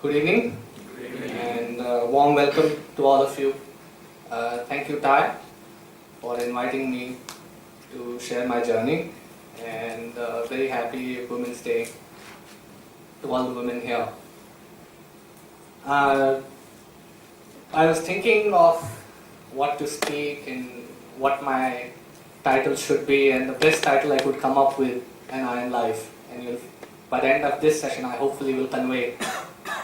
Good evening, and warm welcome to all of you. Thank you, TiE, for inviting me to share my journey, and very happy Women's Day to all the women here. I was thinking of what to speak and what my title should be, and the best title I could come up with, An Iron Life. And by the end of this session, I hopefully will convey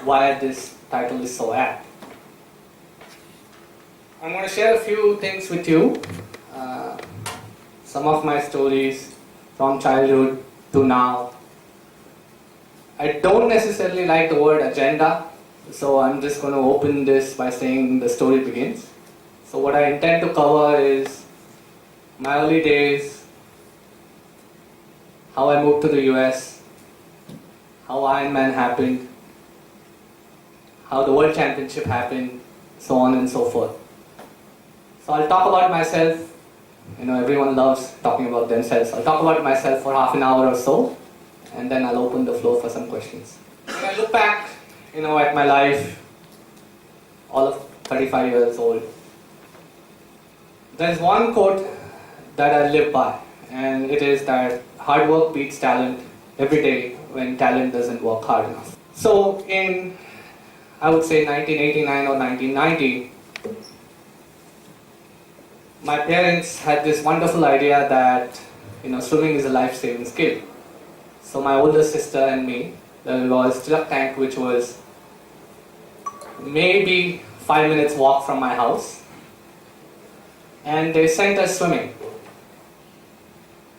why this title is so apt. I'm going to share a few things with you. Some of my stories from childhood to now. I don't necessarily like the word agenda, so I'm just going to open this by saying the story begins. So what I intend to cover is my early days, how I moved to the US, how Ironman happened, how the World Championship happened, so on and so forth. So I'll talk about myself. You know, everyone loves talking about themselves. I'll talk about myself for half an hour or so, and then I'll open the floor for some questions. When I look back, at my life, all of 35 years old, there's one quote that I live by, and it is that hard work beats talent every day when talent doesn't work hard enough. So in, I would say 1989 or 1990, my parents had this wonderful idea that swimming is a life-saving skill. So my older sister and me, there was still a tank which was maybe 5 minutes walk from my house, and they sent us swimming.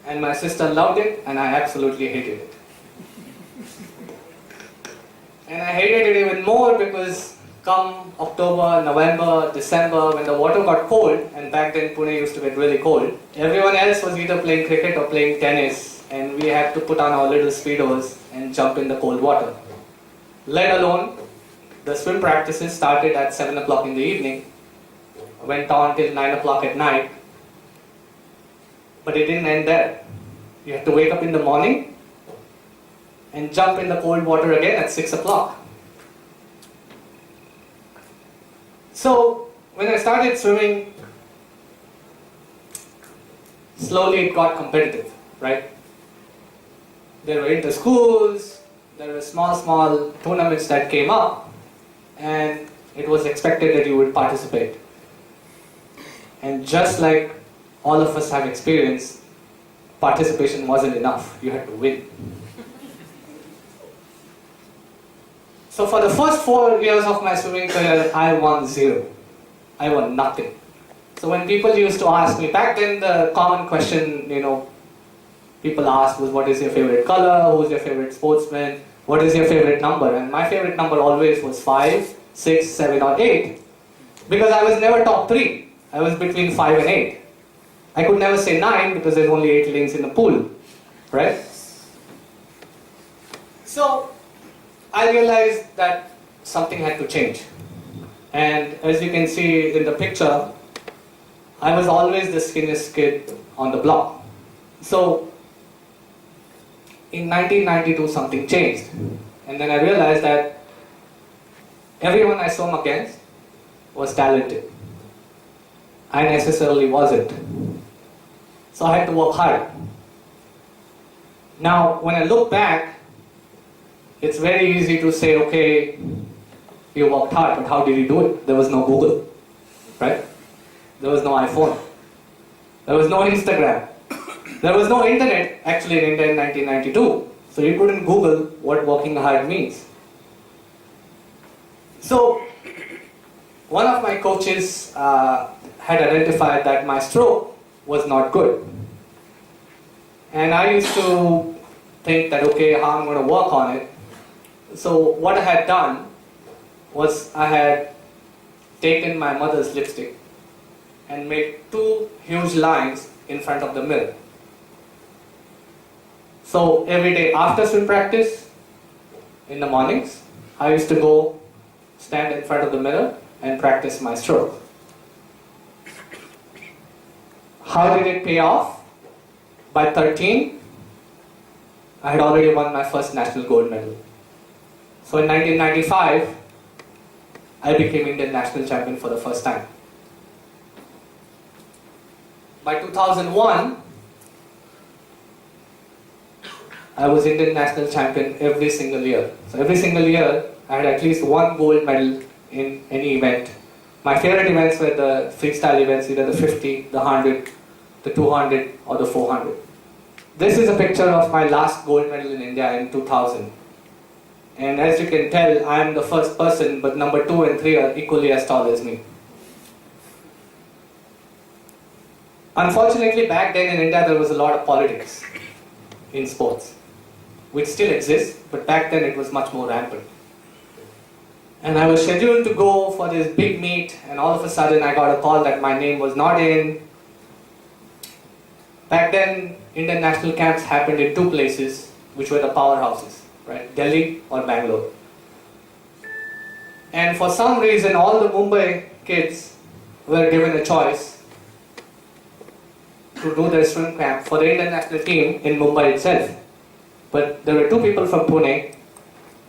And my sister loved it, and I absolutely hated it. And I hated it even more because come October, November, December, when the water got cold, and back then Pune used to get really cold, everyone else was either playing cricket or playing tennis, and we had to put on our little speedos and jump in the cold water. Let alone, the swim practices started at 7 o'clock in the evening, went on till 9 o'clock at night, but it didn't end there. You had to wake up in the morning and jump in the cold water again at 6 o'clock. So when I started swimming, slowly it got competitive, right? There were inter-schools, there were small tournaments that came up, and it was expected that you would participate. And just like all of us have experienced, participation wasn't enough, you had to win. So for the first 4 years of my swimming career, I won zero. I won nothing. So when people used to ask me, back then the common question, people asked was, what is your favorite color, who's your favorite sportsman, what is your favorite number? And my favorite number always was 5, 6, 7 or 8. Because I was never top 3. I was between 5 and 8. I could never say 9 because there's only 8 lanes in the pool, right? So I realized that something had to change. And as you can see in the picture, I was always the skinniest kid on the block. So in 1992 something changed. And then I realized that everyone I swam against was talented. I necessarily wasn't. So I had to work hard. Now when I look back, it's very easy to say, okay, you worked hard, but how did you do it? There was no Google, right? There was no iPhone. There was no Instagram. There was no internet, actually, in India in 1992. So you couldn't Google what working hard means. So one of my coaches had identified that my stroke was not good. And I used to think that, okay, how I'm going to work on it. So what I had done was I had taken my mother's lipstick and made 2 huge lines in front of the mirror. So every day after swim practice, in the mornings, I used to go stand in front of the mirror and practice my stroke. How did it pay off? By 13, I had already won my first national gold medal. So in 1995, I became Indian national champion for the first time. By 2001, I was Indian national champion every single year. So every single year, I had at least one gold medal in any event. My favorite events were the freestyle events, either the 50, the 100, the 200 or the 400. This is a picture of my last gold medal in India in 2000. And as you can tell, I am the first person, but number 2 and 3 are equally as tall as me. Unfortunately, back then in India, there was a lot of politics in sports, which still exists, but back then it was much more rampant. And I was scheduled to go for this big meet, and all of a sudden I got a call that my name was not in. Back then, Indian national camps happened in 2 places, which were the powerhouses, right? Delhi or Bangalore. And for some reason, all the Mumbai kids were given a choice to do their swim camp for the Indian national team in Mumbai itself. But there were 2 people from Pune.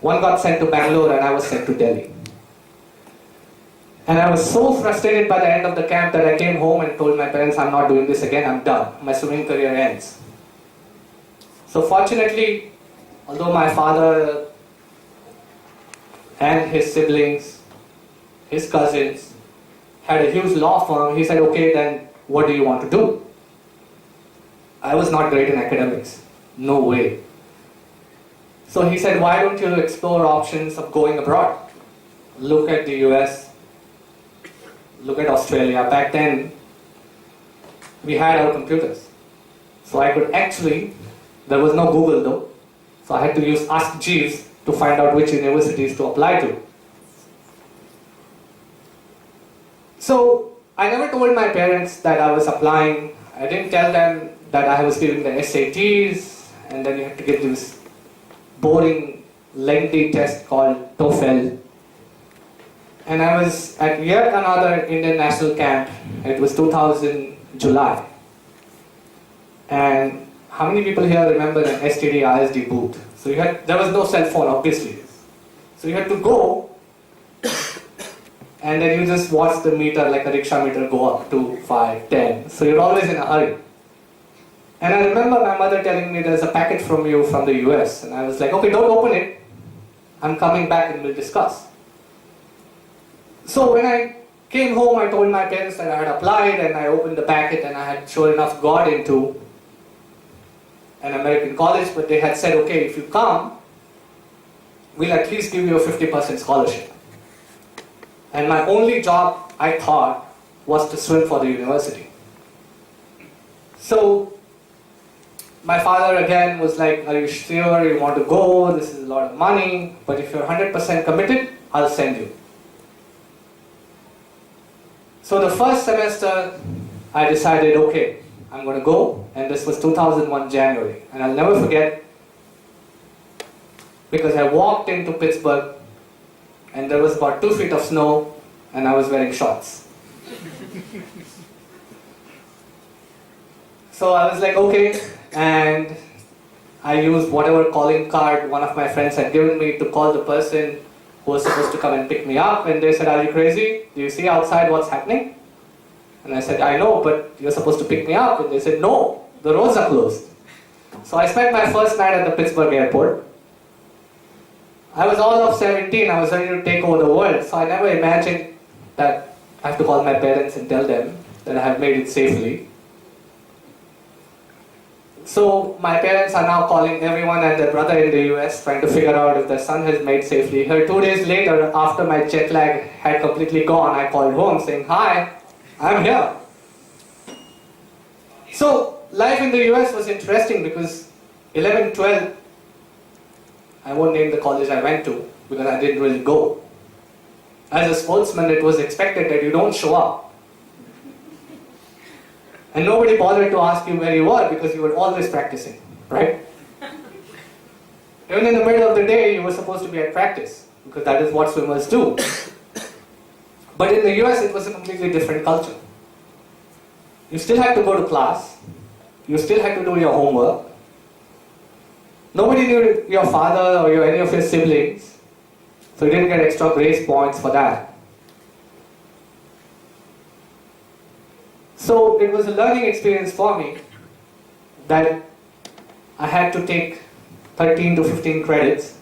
One got sent to Bangalore and I was sent to Delhi. And I was so frustrated by the end of the camp that I came home and told my parents, I'm not doing this again, I'm done. My swimming career ends. So fortunately, although my father and his siblings, his cousins, had a huge law firm, he said, okay, then what do you want to do? I was not great in academics. No way. So he said, why don't you explore options of going abroad? Look at the US, look at Australia. Back then, we had our computers. So I could actually, there was no Google though, so I had to use Ask Jeeves to find out which universities to apply to. So I never told my parents that I was applying. I didn't tell them that I was giving the SATs, and then you have to get this boring, lengthy test called TOEFL. And I was at yet another Indian national camp. It was 2000 July. And how many people here remember an STD ISD booth? So there was no cell phone, obviously. So you had to go, and then you just watch the meter, like a rickshaw meter, go up 2, 5, 10. So you're always in a hurry. And I remember my mother telling me there's a packet from you from the US. And I was like, okay, don't open it. I'm coming back and we'll discuss. So when I came home, I told my parents that I had applied, and I opened the packet and I had sure enough got into an American college, but they had said, okay, if you come, we'll at least give you a 50% scholarship. And my only job, I thought, was to swim for the university. So my father again was like, are you sure you want to go? This is a lot of money, but if you're 100% committed, I'll send you. So the first semester, I decided, okay, I'm going to go, and this was 2001 January. And I'll never forget, because I walked into Pittsburgh, and there was about 2 feet of snow, and I was wearing shorts. So I was like, okay, and I used whatever calling card one of my friends had given me to call the person who was supposed to come and pick me up, and they said, are you crazy? Do you see outside what's happening? And I said, I know, but you're supposed to pick me up. And they said, no, the roads are closed. So I spent my first night at the Pittsburgh airport. I was all of 17, I was ready to take over the world, so I never imagined that I have to call my parents and tell them that I have made it safely. So my parents are now calling everyone and their brother in the US, trying to figure out if their son has made safely. Here 2 days later, after my jet lag had completely gone, I called home saying, hi, I'm here. So life in the US was interesting because 11, 12, I won't name the college I went to because I didn't really go. As a sportsman, it was expected that you don't show up. And nobody bothered to ask you where you were because you were always practicing, right? Even in the middle of the day, you were supposed to be at practice because that is what swimmers do. But in the US, it was a completely different culture. You still had to go to class. You still had to do your homework. Nobody knew your father or any of your siblings. So he didn't get extra grace points for that. So it was a learning experience for me that I had to take 13 to 15 credits,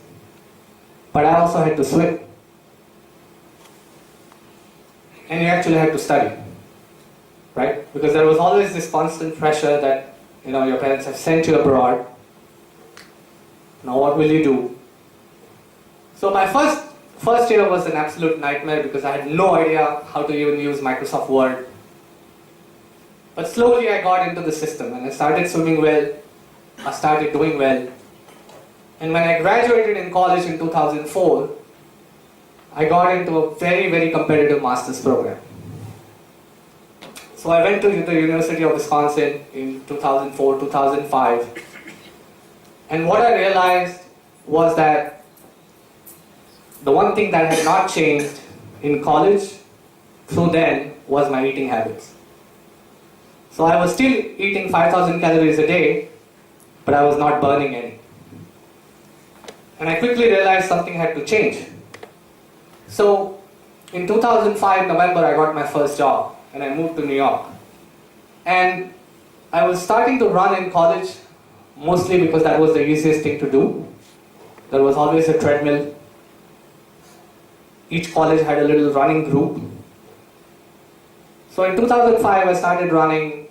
but I also had to swim. And you actually had to study, right? Because there was always this constant pressure that, your parents have sent you abroad. Now what will you do? So my first year was an absolute nightmare because I had no idea how to even use Microsoft Word. But slowly I got into the system and I started swimming well, I started doing well. And when I graduated in college in 2004, I got into a very, very competitive master's program. So I went to the University of Wisconsin in 2004, 2005. And what I realized was that the one thing that had not changed in college through then was my eating habits. So I was still eating 5,000 calories a day, but I was not burning any. And I quickly realized something had to change. So in 2005 November, I got my first job and I moved to New York. And I was starting to run in college mostly because that was the easiest thing to do. There was always a treadmill. Each college had a little running group. So in 2005 I started running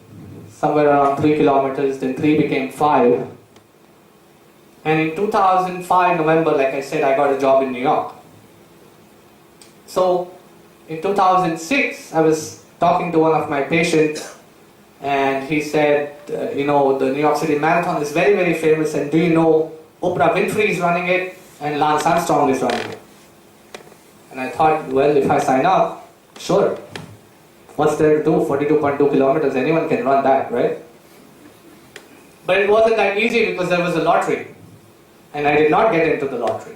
somewhere around 3 kilometers, then 3 became 5. And in 2005 November, like I said, I got a job in New York. So in 2006 I was talking to one of my patients and he said, the New York City Marathon is very, very famous, and do you know Oprah Winfrey is running it and Lance Armstrong is running it? And I thought, well, if I sign up, sure. What's there to do? 42.2 kilometers, anyone can run that, right? But it wasn't that easy because there was a lottery. And I did not get into the lottery.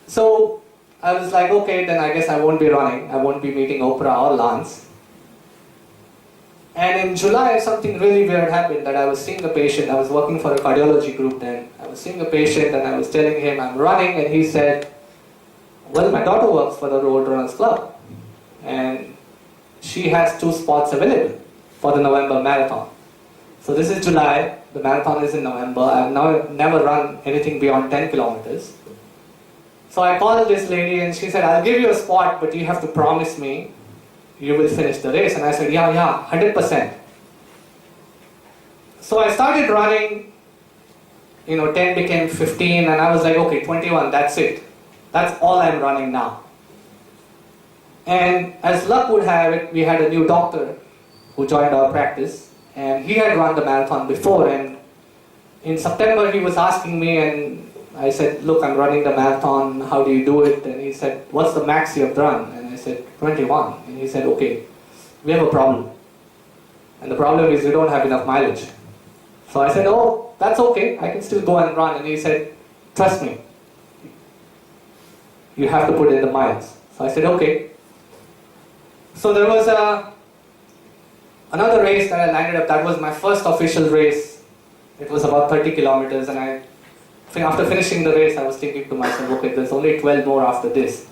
So I was like, okay, then I guess I won't be running. I won't be meeting Oprah or Lance. And in July, something really weird happened that I was seeing a patient. I was working for a cardiology group then. I was seeing a patient and I was telling him I'm running, and he said, well, my daughter works for the Road Runners Club. And she has 2 spots available for the November marathon. So this is July, the marathon is in November. I've never run anything beyond 10 kilometers. So I called this lady and she said, I'll give you a spot, but you have to promise me you will finish the race. And I said, yeah, 100%. So I started running, 10 became 15, and I was like, okay, 21, that's it. That's all I'm running now. And as luck would have it, we had a new doctor who joined our practice, and he had run the marathon before, and in September he was asking me, and I said, look, I'm running the marathon, how do you do it? And he said, what's the max you've run? And I said, 21. And he said, okay, we have a problem. And the problem is we don't have enough mileage. So I said, oh, that's okay, I can still go and run. And he said, trust me, you have to put in the miles. So I said, okay. So there was another race that I landed up. That was my first official race. It was about 30 kilometers, and after finishing the race, I was thinking to myself, okay, there's only 12 more after this,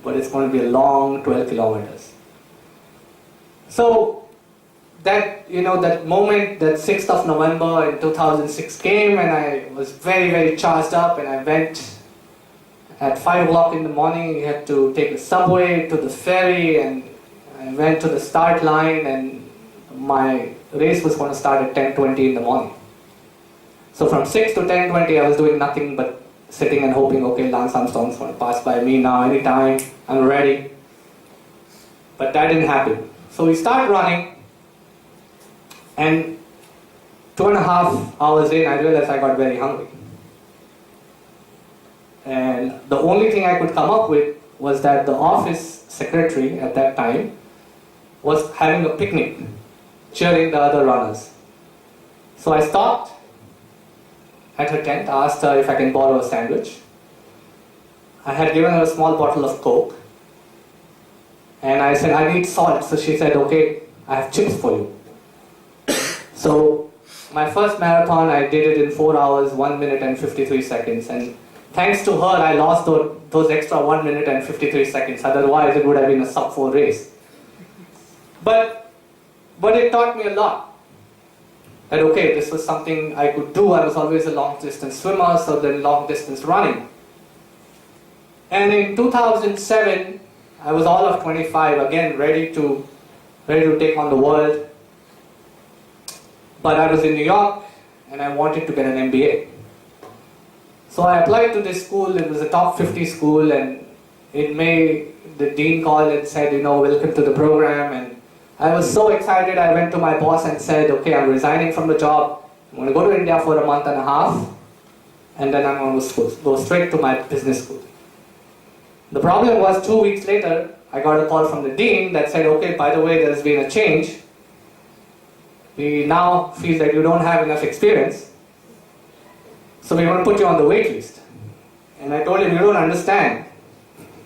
but it's going to be a long 12 kilometers. So that, that moment, that 6th of November in 2006 came, and I was very, very charged up, and I went at 5 o'clock in the morning. You had to take the subway to the ferry, and I went to the start line, and my race was going to start at 10:20 in the morning. So from 6 to 10:20 I was doing nothing but sitting and hoping, okay, Lance Armstrong's going to pass by me now, anytime, I'm ready. But that didn't happen. So we start running, and 2.5 hours in, I realized I got very hungry. And the only thing I could come up with was that the office secretary at that time was having a picnic, cheering the other runners. So I stopped at her tent, asked her if I can borrow a sandwich. I had given her a small bottle of Coke, and I said, I need salt. So she said, okay, I have chips for you. So my first marathon, I did it in 4 hours, 1 minute and 53 seconds, and Thanks to her, I lost those extra 1 minute and 53 seconds. Otherwise, it would have been a sub-4 race. But it taught me a lot. That okay, this was something I could do. I was always a long distance swimmer, so then long distance running. And in 2007, I was all of 25, again ready to take on the world. But I was in New York and I wanted to get an MBA. So I applied to this school. It was a top 50 school, and in May the dean called and said, welcome to the program. And I was so excited, I went to my boss and said, okay, I'm resigning from the job. I'm going to go to India for a month and a half, and then I'm going to go straight to my business school. The problem was 2 weeks later, I got a call from the dean that said, okay, by the way, there's been a change. We now feel that you don't have enough experience, so we want to put you on the wait list. And I told him, you don't understand.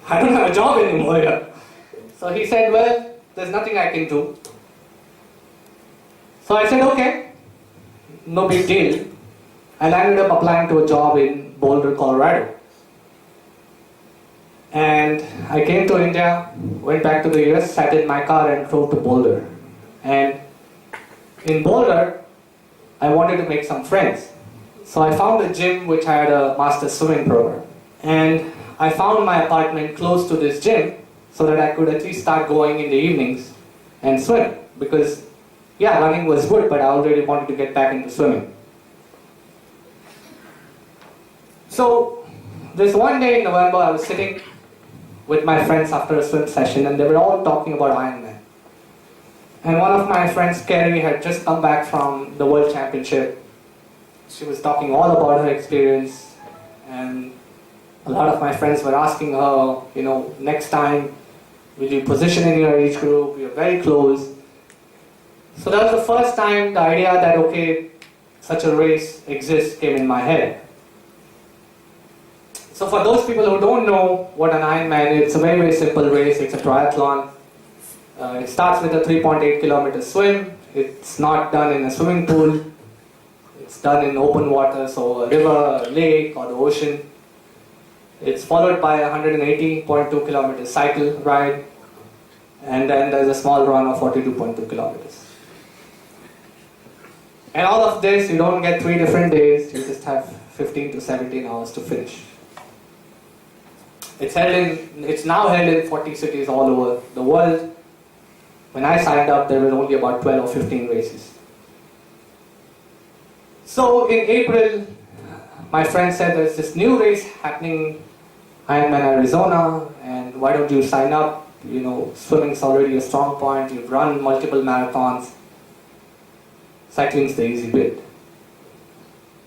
I don't have a job anymore here. So he said, well, there's nothing I can do. So I said, okay, no big deal. And I ended up applying to a job in Boulder, Colorado. And I came to India, went back to the US, sat in my car and drove to Boulder. And in Boulder, I wanted to make some friends. So I found a gym which had a master swimming program. And I found my apartment close to this gym so that I could at least start going in the evenings and swim. Because, yeah, running was good, but I already wanted to get back into swimming. So, this one day in November, I was sitting with my friends after a swim session, and they were all talking about Ironman. And one of my friends, Carrie, had just come back from the World Championship. She was talking all about her experience, and a lot of my friends were asking her, next time, will you position in your age group? You're very close. So that was the first time the idea that, okay, such a race exists came in my head. So for those people who don't know what an Ironman is, it's a very, very simple race. It's a triathlon. It starts with a 3.8 kilometer swim. It's not done in a swimming pool. It's done in open water, so a river, a lake, or the ocean. It's followed by a 180.2 kilometer cycle ride, and then there's a small run of 42.2 kilometers. And all of this, you don't get 3 different days, you just have 15 to 17 hours to finish. It's now held in 40 cities all over the world. When I signed up, there were only about 12 or 15 races. So in April, my friend said there's this new race happening, Ironman Arizona, and why don't you sign up? Swimming's already a strong point, you've run multiple marathons. Cycling's the easy bit.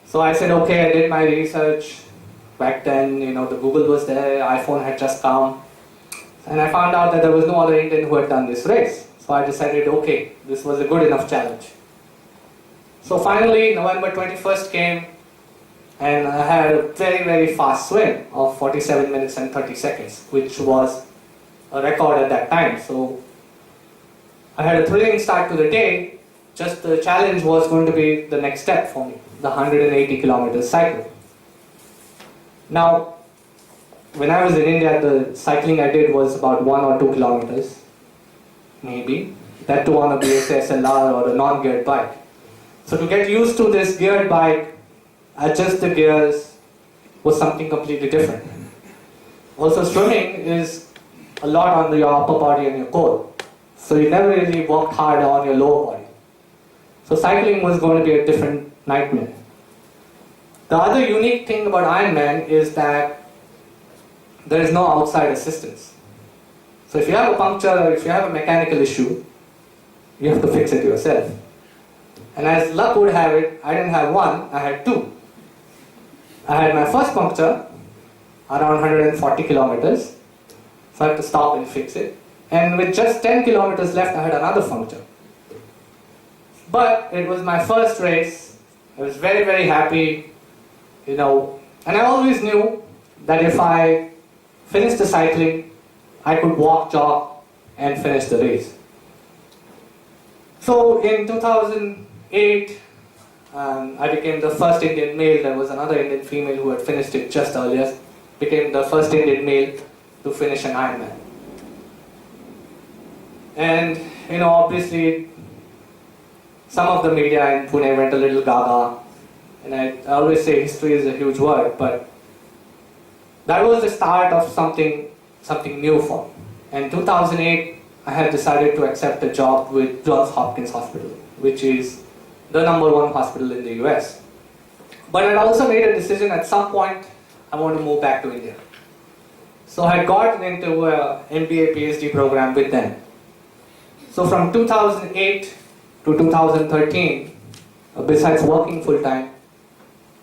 So I said, okay, I did my research. Back then, the Google was there, iPhone had just come. And I found out that there was no other Indian who had done this race. So I decided, okay, this was a good enough challenge. So finally, November 21st came, and I had a very, very fast swim of 47 minutes and 30 seconds, which was a record at that time. So I had a thrilling start to the day. Just the challenge was going to be the next step for me, the 180 kilometers cycle. Now, when I was in India, the cycling I did was about 1 or 2 kilometers, maybe. That too on a BSA SLR or a non-geared bike. So to get used to this geared bike, adjust the gears was something completely different. Also, swimming is a lot on your upper body and your core. So you never really worked hard on your lower body. So cycling was going to be a different nightmare. The other unique thing about Ironman is that there is no outside assistance. So if you have a puncture or if you have a mechanical issue, you have to fix it yourself. And as luck would have it, I didn't have one, I had 2. I had my first puncture around 140 kilometers, so I had to stop and fix it. And with just 10 kilometers left, I had another puncture. But it was my first race. I was very, very happy, and I always knew that if I finished the cycling, I could walk, jog, and finish the race. So in 2008, I became the first Indian male. There was another Indian female who had finished it just earlier. Became the first Indian male to finish an Ironman. And obviously, some of the media in Pune went a little gaga. And I always say history is a huge word, but that was the start of something new for me. In 2008, I had decided to accept a job with Johns Hopkins Hospital, which is the #1 hospital in the US. But I also made a decision at some point I want to move back to India. So I had gotten into a MBA PhD program with them. So from 2008 to 2013, besides working full time,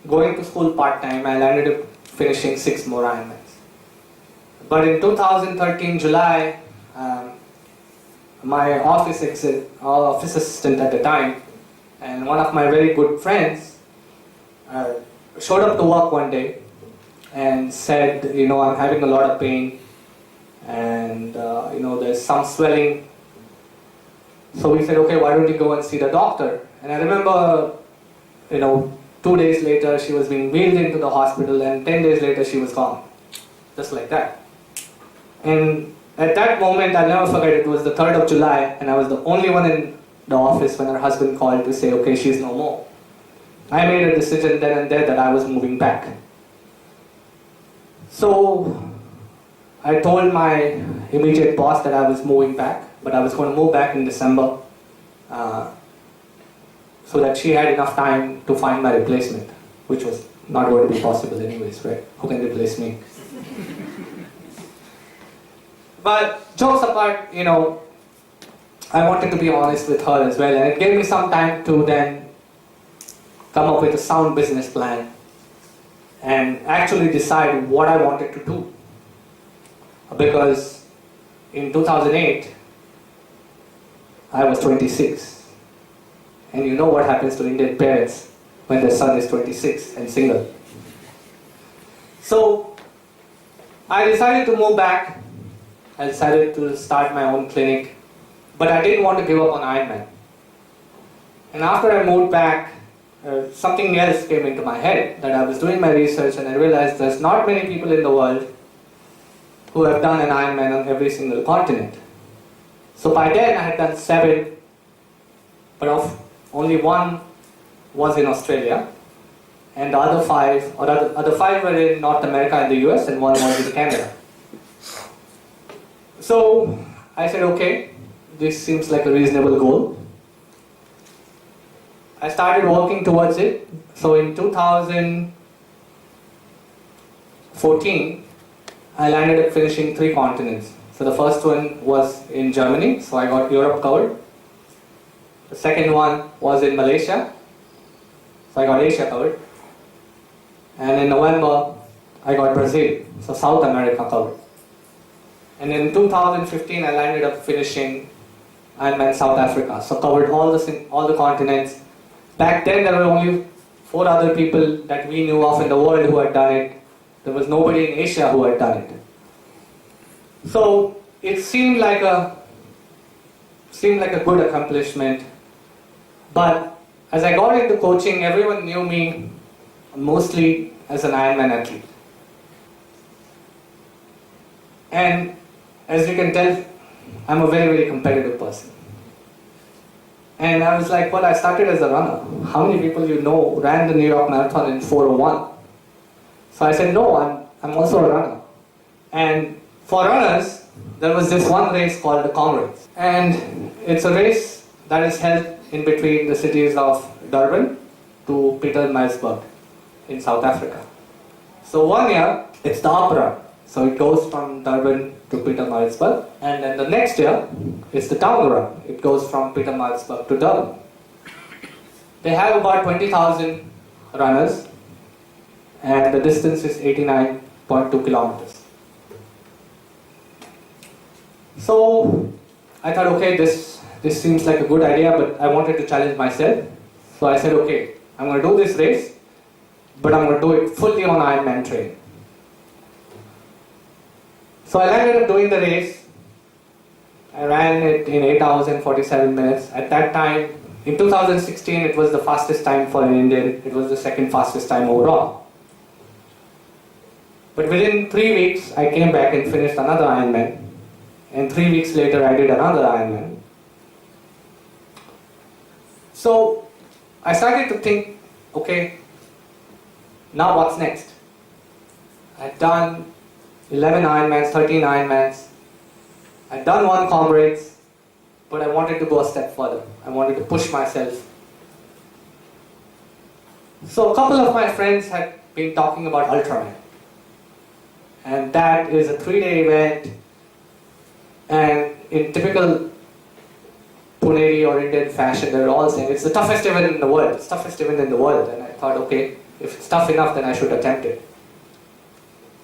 going to school part time, I ended up finishing 6 more Ironmans. But in 2013 July, my office assistant at the time and one of my very good friends showed up to work one day and said, I'm having a lot of pain and there's some swelling. So we said, okay, why don't you go and see the doctor? And I remember, 2 days later she was being wheeled into the hospital, and 10 days later she was gone. Just like that. And at that moment, I'll never forget, it was the 3rd of July, and I was the only one in the office when her husband called to say, okay, she's no more. I made a decision then and there that I was moving back. So I told my immediate boss that I was moving back, but I was going to move back in December so that she had enough time to find my replacement, which was not going to be possible anyways, right? Who can replace me? But jokes apart, I wanted to be honest with her as well, and it gave me some time to then come up with a sound business plan and actually decide what I wanted to do. Because in 2008, I was 26. And you know what happens to Indian parents when their son is 26 and single. So I decided to move back. I decided to start my own clinic, but I didn't want to give up on Ironman. And after I moved back, something else came into my head, that I was doing my research and I realized there's not many people in the world who have done an Ironman on every single continent. So by then I had done 7, but only one was in Australia, and the other 5 were in North America and the US, and one was in Canada. So I said, okay, this seems like a reasonable goal. I started working towards it. So in 2014, I landed up finishing 3 continents. So the first one was in Germany, so I got Europe covered. The second one was in Malaysia, so I got Asia covered. And in November, I got Brazil, so South America covered. And in 2015, I landed up finishing Ironman South Africa, so covered all the continents. Back then, there were only 4 other people that we knew of in the world who had done it. There was nobody in Asia who had done it. So it seemed like a good accomplishment. But as I got into coaching, everyone knew me mostly as an Ironman athlete. And as you can tell, I'm a very, very competitive person. And I was like, well, I started as a runner. How many people you know ran the New York Marathon in 4:01? So I said, no, I'm also a runner. And for runners, there was this one race called the Comrades. And it's a race that is held in between the cities of Durban to Pietermaritzburg in South Africa. So one year, it's the up run. So it goes from Durban to Pietermaritzburg. And then the next year, it's the down run. It goes from Pietermaritzburg to Durban. They have about 20,000 runners, and the distance is 89.2 kilometers. So I thought, okay, this seems like a good idea, but I wanted to challenge myself. So I said, okay, I'm going to do this race, but I'm going to do it fully on Ironman training. So I ended up doing the race. I ran it in 8 hours and 47 minutes. At that time, In 2016, it was the fastest time for an Indian. It was the second fastest time overall. But within 3 weeks, I came back and finished another Ironman. And 3 weeks later, I did another Ironman. So I started to think, okay, now what's next? I've done 11 Ironmans, 13 Ironmans. I've done one Comrades, but I wanted to go a step further. I wanted to push myself. So a couple of my friends had been talking about Ultraman. And that is a 3-day event. And in typical Pune or Indian fashion, they're all saying it's the toughest event in the world. It's the toughest event in the world. And I thought, okay, if it's tough enough, then I should attempt it.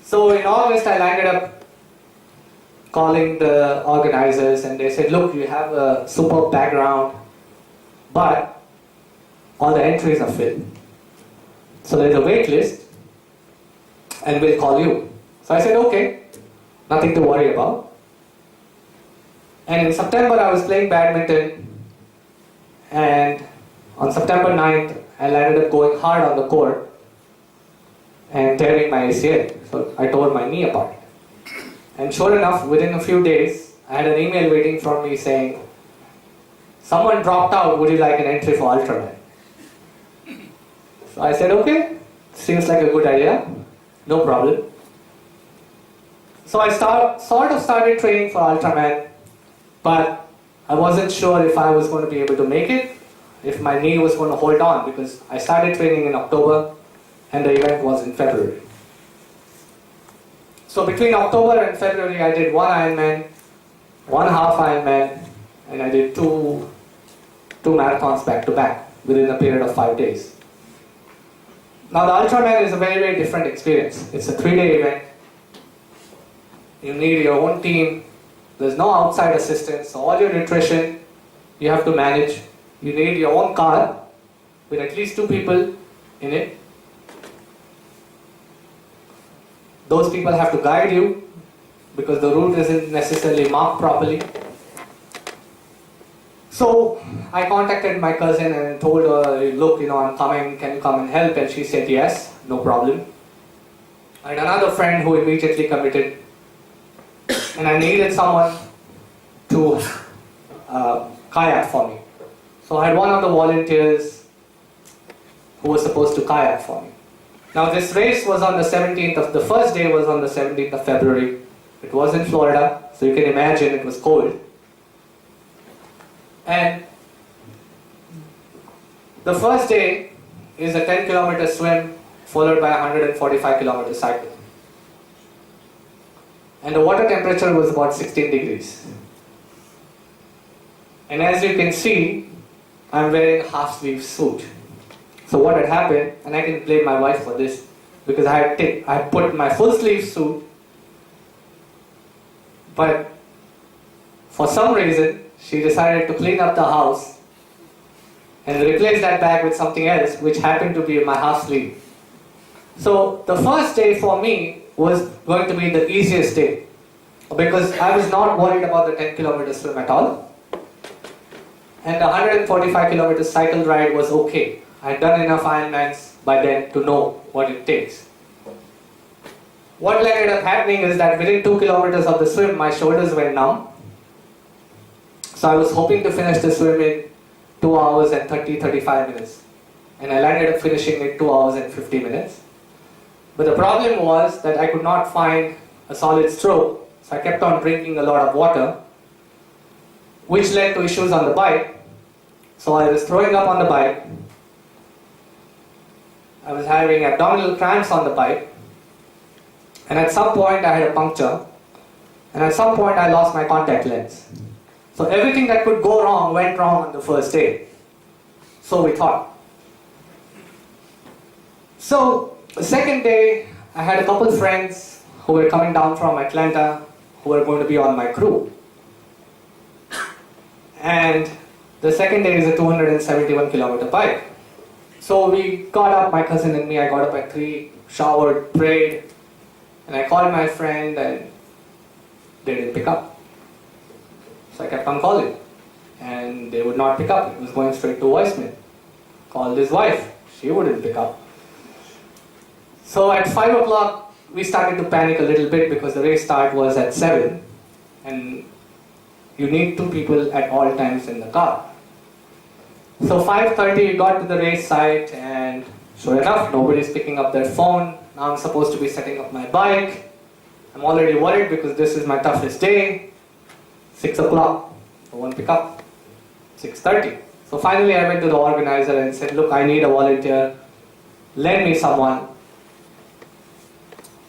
So in August, I landed up calling the organizers, and they said, look, you have a superb background, but all the entries are filled. So there's a wait list, and we'll call you. So I said, okay, nothing to worry about. And in September, I was playing badminton, and on September 9th, I landed up going hard on the court and tearing my ACL. So I tore my knee apart. And sure enough, within a few days, I had an email waiting for me saying, someone dropped out, would you like an entry for Ultraman? So I said, okay, seems like a good idea, no problem. So I sort of started training for Ultraman, but I wasn't sure if I was going to be able to make it, if my knee was going to hold on, because I started training in October and the event was in February. So between October and February, I did one Ironman, one half Ironman, and I did two marathons back to back within a period of 5 days. Now the Ultraman is a very, very different experience. It's a 3-day event. You need your own team. There's no outside assistance. So all your nutrition, you have to manage. You need your own car with at least 2 people in it. Those people have to guide you because the route isn't necessarily marked properly. So I contacted my cousin and told her, look, I'm coming, can you come and help? And she said yes, no problem. I had another friend who immediately committed, and I needed someone to kayak for me. So I had one of the volunteers who was supposed to kayak for me. Now this race was on the 17th the first day was on the 17th of February. It was in Florida, so you can imagine it was cold. And the first day is a 10-kilometer swim followed by a 145-kilometer cycle. And the water temperature was about 16 degrees. And as you can see, I'm wearing a half-sleeve suit. So what had happened, and I can blame my wife for this, because I had put my full-sleeve suit, but for some reason, she decided to clean up the house and replace that bag with something else, which happened to be my half-sleeve. So the first day for me was going to be the easiest day, because I was not worried about the 10-kilometer swim at all. And the 145-kilometer cycle ride was okay. I had done enough Ironmans by then to know what it takes. What ended up happening is that within 2 kilometers of the swim, my shoulders went numb. So I was hoping to finish the swim in 2 hours and 35 minutes. And I landed up finishing in 2 hours and 50 minutes. But the problem was that I could not find a solid stroke. So I kept on drinking a lot of water, which led to issues on the bike. So I was throwing up on the bike. I was having abdominal cramps on the bike. And at some point I had a puncture. And at some point I lost my contact lens. So everything that could go wrong went wrong on the first day. So we thought. So the second day, I had a couple friends who were coming down from Atlanta who were going to be on my crew. And the second day is a 271-kilometer bike. So we got up, my cousin and me, I got up at 3, showered, prayed, and I called my friend and they didn't pick up. So I kept on calling. and they would not pick up. It was going straight to voicemail. Called his wife, she wouldn't pick up. So at 5 o'clock, we started to panic a little bit because the race start was at 7, and you need 2 people at all times in the car. So 5:30 we got to the race site, and sure enough, nobody's picking up their phone. Now I'm supposed to be setting up my bike. I'm already worried because this is my toughest day. 6 o'clock, no one pick up. 6:30. So finally I went to the organizer and said, look, I need a volunteer. Lend me someone.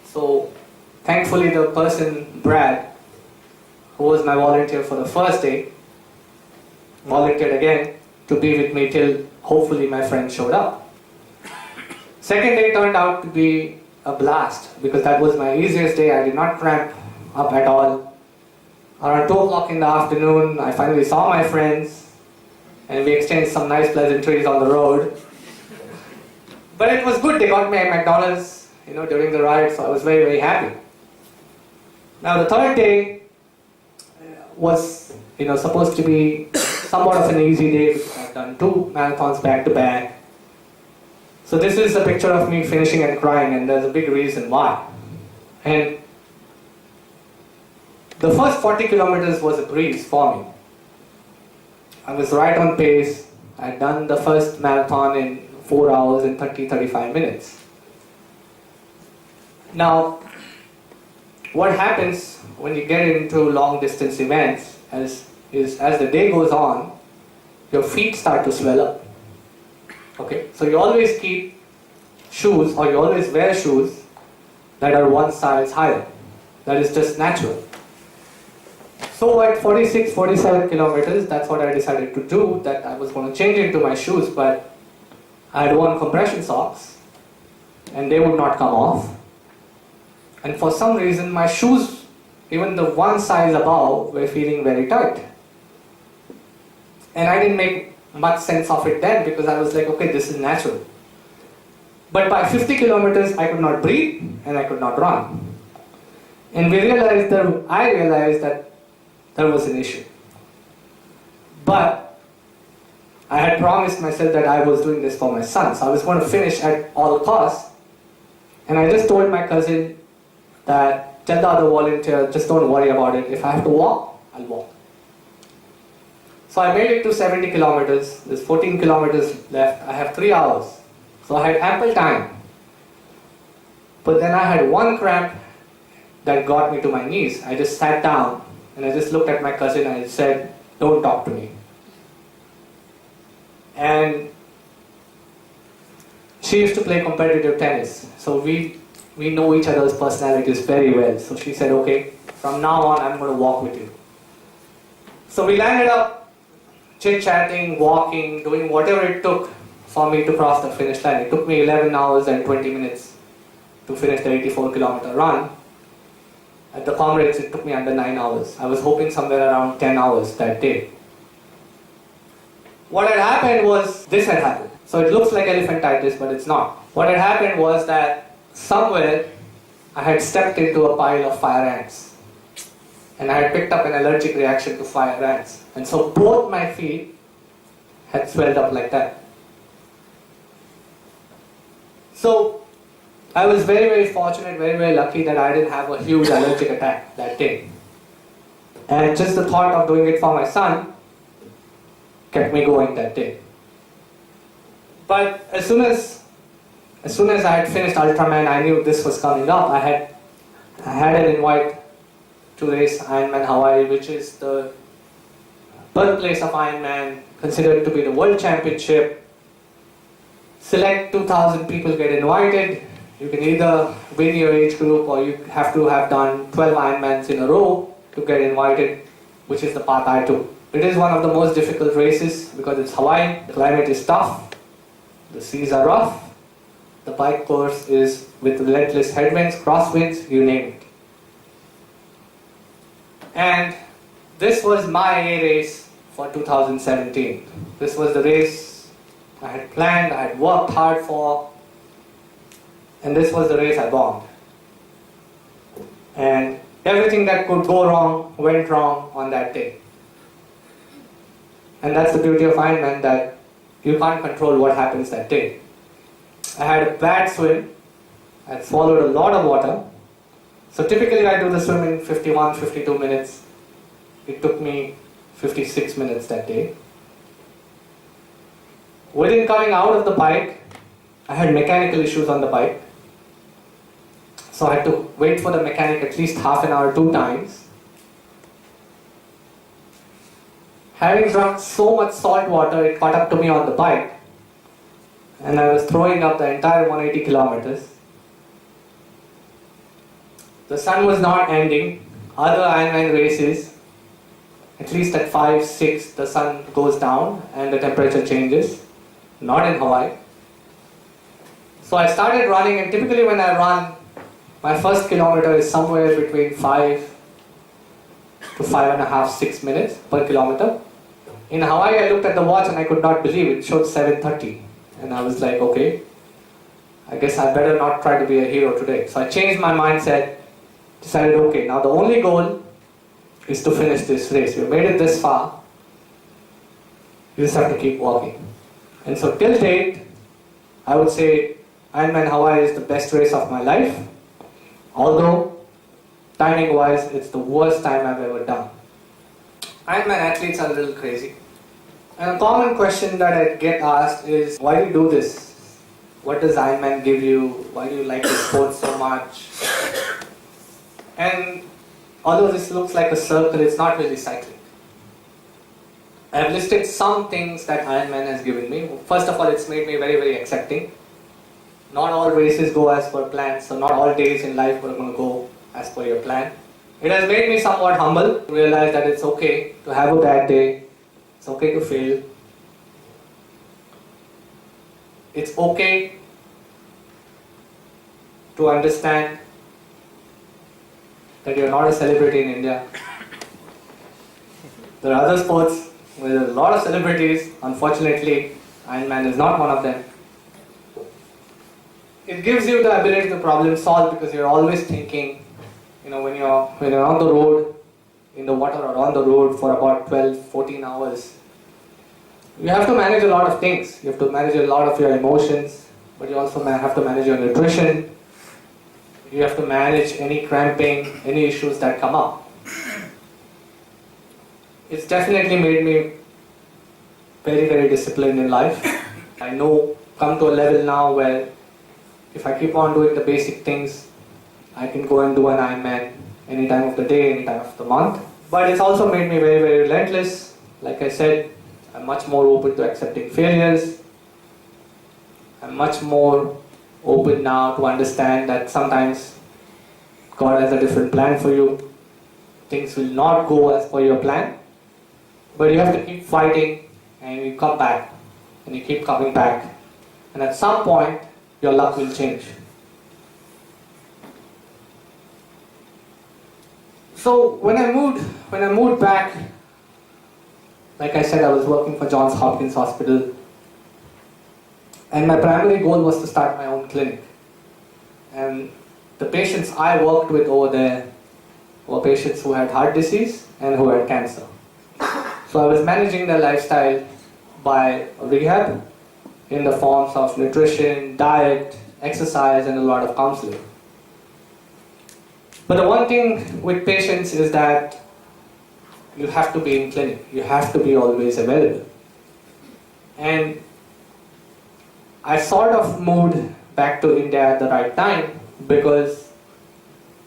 So thankfully the person, Brad, who was my volunteer for the first day, volunteered again to be with me till hopefully my friend showed up. Second day turned out to be a blast because that was my easiest day. I did not cramp up at all. Around 2 o'clock in the afternoon, I finally saw my friends and we exchanged some nice pleasantries on the road. But it was good. They got me at McDonald's, during the ride, so I was very, very happy. Now the third day was, supposed to be somewhat of an easy day because I've done 2 marathons back to back. So this is a picture of me finishing and crying, and there's a big reason why. And the first 40 kilometers was a breeze for me. I was right on pace. I'd done the first marathon in 4 hours and 35 minutes. Now, what happens when you get into long distance events is as the day goes on, your feet start to swell up. Okay, so you always keep shoes, or you always wear shoes that are one size higher. That is just natural. So at 46, 47 kilometers, that's what I decided to do, that I was going to change into my shoes, but I had worn compression socks and they would not come off. And for some reason, my shoes, even the one size above, were feeling very tight. And I didn't make much sense of it then because I was like, okay, this is natural. But by 50 kilometers, I could not breathe and I could not run. And I realized that there was an issue. But I had promised myself that I was doing this for my son, so I was going to finish at all costs. And I just told my cousin that, tell the other volunteer, just don't worry about it. If I have to walk, I'll walk. So I made it to 70 kilometers. There's 14 kilometers left. I have 3 hours. So I had ample time. But then I had one cramp that got me to my knees. I just sat down and I just looked at my cousin and I said, don't talk to me. And she used to play competitive tennis. So we know each other's personalities very well. So she said, okay, from now on I'm going to walk with you. So we landed up chit-chatting, walking, doing whatever it took for me to cross the finish line. It took me 11 hours and 20 minutes to finish the 84-kilometer run. At the Comrades, it took me under 9 hours. I was hoping somewhere around 10 hours that day. What had happened was, this had happened. So it looks like elephantitis, but it's not. What had happened was that somewhere I had stepped into a pile of fire ants. And I had picked up an allergic reaction to fire ants. And so both my feet had swelled up like that. So I was very, very fortunate, very, very lucky that I didn't have a huge allergic attack that day. And just the thought of doing it for my son kept me going that day. But as soon as I had finished Ultraman, I knew this was coming up. I had an invite to race Ironman Hawaii, which is the birthplace of Ironman, considered to be the world championship. Select 2,000 people get invited. You can either win your age group or you have to have done 12 Ironmans in a row to get invited, which is the path I took. It is one of the most difficult races because it's Hawaii, the climate is tough, the seas are rough, the bike course is with relentless headwinds, crosswinds, you name it. And this was my A race for 2017. This was the race I had planned, I had worked hard for, and this was the race I bombed. And everything that could go wrong went wrong on that day. And that's the beauty of Ironman, that you can't control what happens that day. I had a bad swim. I swallowed a lot of water. So typically I do the swim in 51, 52 minutes. It took me 56 minutes that day. Within coming out of the bike, I had mechanical issues on the bike. So I had to wait for the mechanic at least half an hour, 2 times. Having drunk so much salt water, it caught up to me on the bike. And I was throwing up the entire 180 kilometers. The sun was not ending. Other Ironman races, at least at 5, 6, the sun goes down and the temperature changes. Not in Hawaii. So I started running, and typically when I run, my first kilometer is somewhere between 5 to 5.5, 6 minutes per kilometer. In Hawaii, I looked at the watch and I could not believe it. It showed 7:30. And I was like, okay, I guess I better not try to be a hero today. So I changed my mindset, decided, okay, now the only goal is to finish this race. You made it this far, you just have to keep walking. And so till date, I would say Ironman Hawaii is the best race of my life. Although, timing wise, it's the worst time I've ever done. Ironman athletes are a little crazy. And a common question that I get asked is, why do you do this? What does Ironman give you? Why do you like the sport so much? And although this looks like a circle, it's not really cycling. I've listed some things that Ironman has given me. First of all, it's made me very, very accepting. Not all races go as per plan, so not all days in life are going to go as per your plan. It has made me somewhat humble, to realize that it's okay to have a bad day, it's okay to fail. It's okay to understand that you're not a celebrity in India. There are other sports where there are a lot of celebrities. Unfortunately, Ironman is not one of them. It gives you the ability to problem solve, because you're always thinking, when you're on the road, in the water or on the road for about 12, 14 hours, you have to manage a lot of things. You have to manage a lot of your emotions, but you also have to manage your nutrition. You have to manage any cramping, any issues that come up. It's definitely made me very, very disciplined in life. I come to a level now where if I keep on doing the basic things, I can go and do an Ironman any time of the day, any time of the month. But it's also made me very, very relentless. Like I said, I'm much more open to accepting failures. I'm much more open now to understand that sometimes God has a different plan for you. Things will not go as per your plan, but you have to keep fighting, and you come back, and you keep coming back. And at some point, your luck will change. So when I moved back, like I said, I was working for Johns Hopkins Hospital, and my primary goal was to start my own clinic. And the patients I worked with over there were patients who had heart disease and who had cancer. So I was managing their lifestyle by rehab in the forms of nutrition, diet, exercise, and a lot of counseling. But the one thing with patients is that you have to be in clinic. You have to be always available. And I sort of moved back to India at the right time, because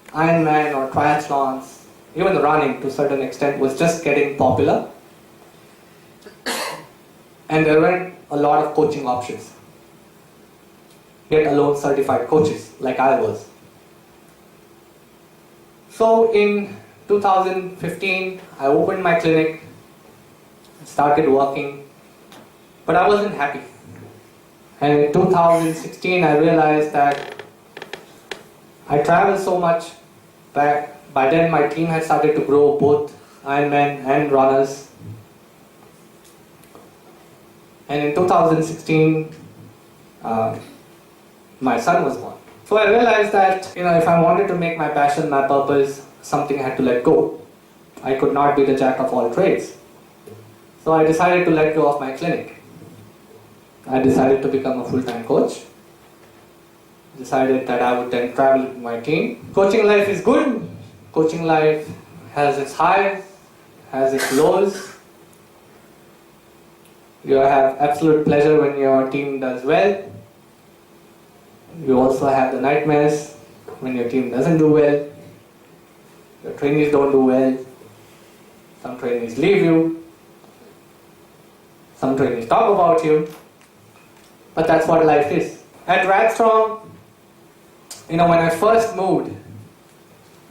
Ironman or triathlons, even running to a certain extent, was just getting popular. And there weren't a lot of coaching options, yet alone certified coaches like I was. So in 2015, I opened my clinic, started working, but I wasn't happy. And in 2016, I realized that I traveled so much that by then my team had started to grow, both Ironmen and runners. And in 2016, my son was born. So I realized that, if I wanted to make my passion my purpose, something I had to let go. I could not be the jack of all trades. So I decided to let go of my clinic. I decided to become a full-time coach. Decided that I would then travel with my team. Coaching life is good. Coaching life has its highs, has its lows. You have absolute pleasure when your team does well. You also have the nightmares when your team doesn't do well. Your trainees don't do well. Some trainees leave you. Some trainees talk about you. But that's what life is. At RadStrong, when I first moved,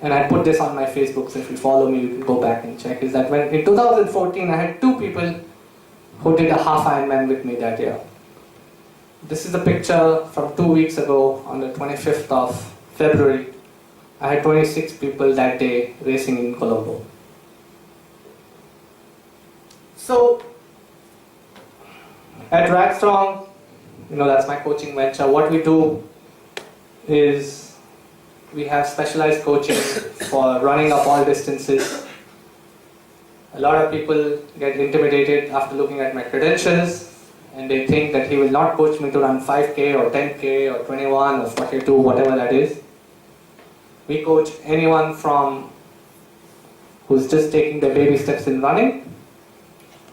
and I put this on my Facebook, so if you follow me, you can go back and check, is that when in 2014 I had 2 people who did a half Ironman with me that year. This is a picture from 2 weeks ago on the 25th of February. I had 26 people that day racing in Colombo. So, at RadStrong, that's my coaching venture. What we do is we have specialized coaching for running up all distances. A lot of people get intimidated after looking at my credentials, and they think that he will not coach me to run 5K or 10K or 21 or 42, whatever that is. We coach anyone from who's just taking the baby steps in running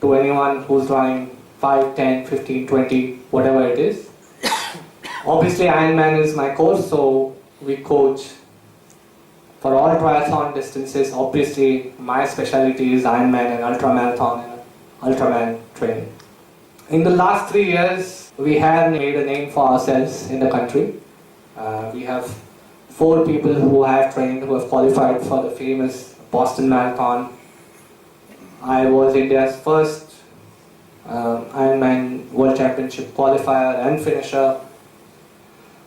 to anyone who's running 5, 10, 15, 20, whatever it is. Obviously, Ironman is my course, so we coach for all triathlon distances. Obviously, my specialty is Ironman and ultramarathon and ultraman training. In the last 3 years, we have made a name for ourselves in the country. We have 4 people who have trained, who have qualified for the famous Boston Marathon. I was India's first Ironman World Championship qualifier and finisher.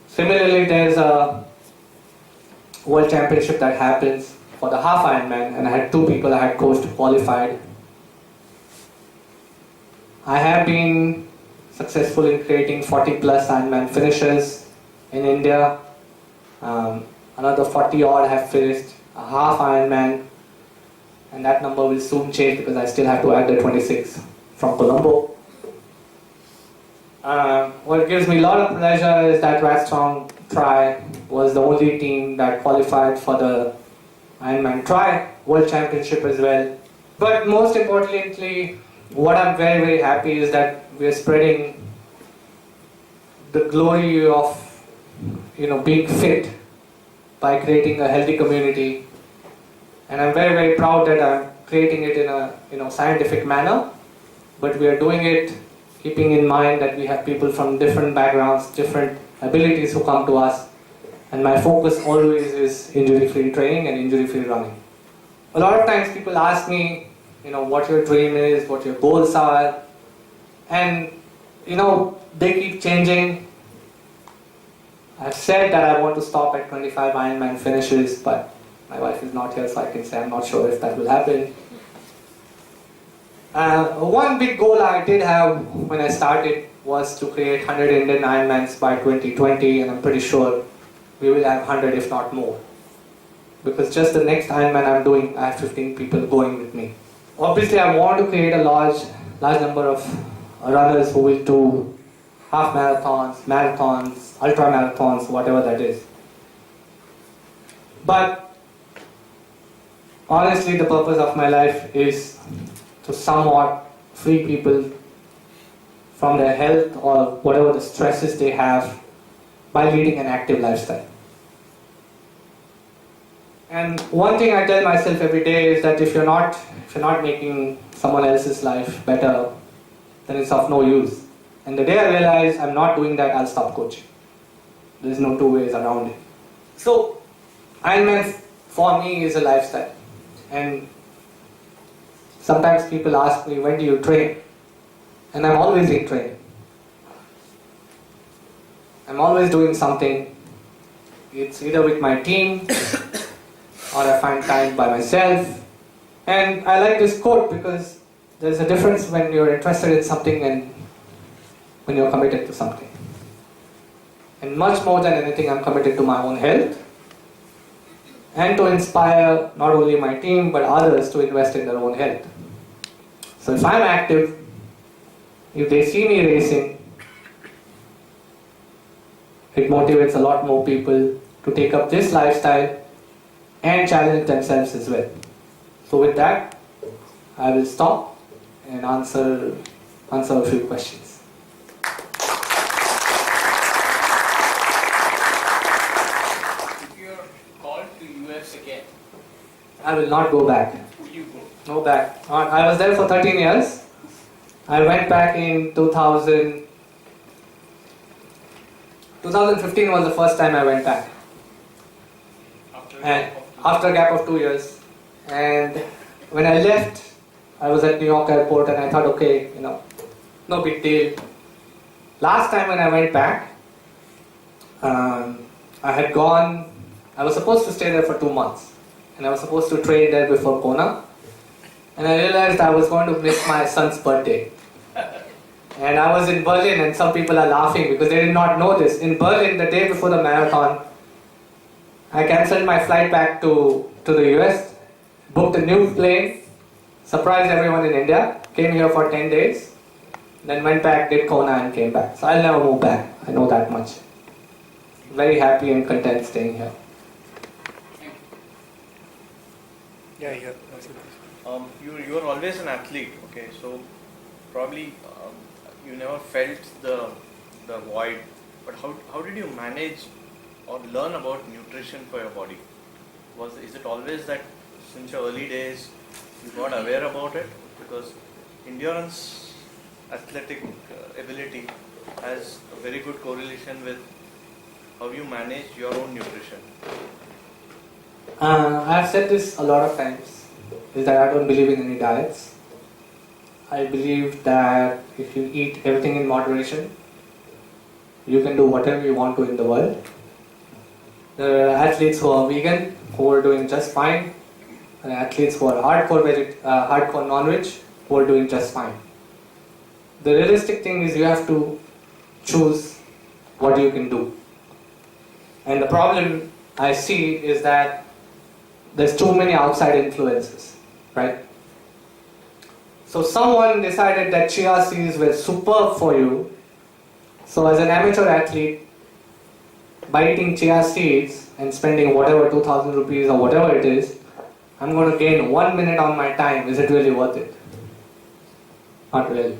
Similarly, there's a World Championship that happens for the half Ironman, and I had 2 people I had coached qualified. I have been successful in creating 40 plus Ironman finishers in India. Another 40 odd have finished a half Ironman, and that number will soon change because I still have to add the 26 from Colombo. What gives me a lot of pleasure is that RadStrong TiE was the only team that qualified for the Ironman TiE World Championship as well. But most importantly, what I'm very, very happy is that we're spreading the glory of being fit by creating a healthy community. And I'm very, very proud that I'm creating it in a scientific manner. But we are doing it keeping in mind that we have people from different backgrounds, different abilities who come to us. And my focus always is injury-free training and injury-free running. A lot of times people ask me, what your dream is, what your goals are. And, they keep changing. I've said that I want to stop at 25 Ironman finishes, but my wife is not here, so I can say I'm not sure if that will happen. One big goal I did have when I started was to create 100 Indian Ironmans by 2020, and I'm pretty sure we will have 100 if not more. Because just the next Ironman I'm doing, I have 15 people going with me. Obviously, I want to create a large number of runners who will do half marathons, ultra marathons, whatever that is. But honestly, the purpose of my life is to somewhat free people from their health or whatever the stresses they have by leading an active lifestyle. And one thing I tell myself every day is that if you're not making someone else's life better, then it's of no use. And the day I realize I'm not doing that, I'll stop coaching. There's no 2 ways around it. So, Ironman for me is a lifestyle. And sometimes people ask me, when do you train? And I'm always in training. I'm always doing something. It's either with my team or I find time by myself. And I like this quote because there's a difference when you're interested in something and when you're committed to something. And much more than anything, I'm committed to my own health and to inspire not only my team but others to invest in their own health. So if I'm active, if they see me racing, it motivates a lot more people to take up this lifestyle and challenge themselves as well. So with that, I will stop and answer a few questions. If you're called to US again, I will not go back. will you go? No back. I was there for 13 years. I went back in 2015 was the first time I went back. And after a gap of 2 years. And when I left, I was at New York airport and I thought, okay, no big deal. Last time when I went back, I was supposed to stay there for 2 months. And I was supposed to train there before Kona. And I realized I was going to miss my son's birthday. And I was in Berlin and some people are laughing because they did not know this. In Berlin, the day before the marathon, I cancelled my flight back to the US, booked a new plane, surprised everyone in India, came here for 10 days, then went back, did Kona and came back. So I'll never move back, I know that much. Very happy and content staying here. Yeah. You are always an athlete, okay? So probably you never felt the void. But how did you manage or learn about nutrition for your body? Is it always that since your early days you got aware about it? Because endurance, athletic ability has a very good correlation with how you manage your own nutrition. I've said this a lot of times, is that I don't believe in any diets. I believe that if you eat everything in moderation, you can do whatever you want to in the world. There are athletes who are vegan, who are doing just fine. There are athletes who are hardcore non-veg, who are doing just fine. The realistic thing is you have to choose what you can do. And the problem I see is that there's too many outside influences, right? So someone decided that chia seeds were superb for you. So as an amateur athlete, by eating chia seeds and spending whatever 2,000 rupees or whatever it is, I'm going to gain 1 minute on my time. Is it really worth it? Not really.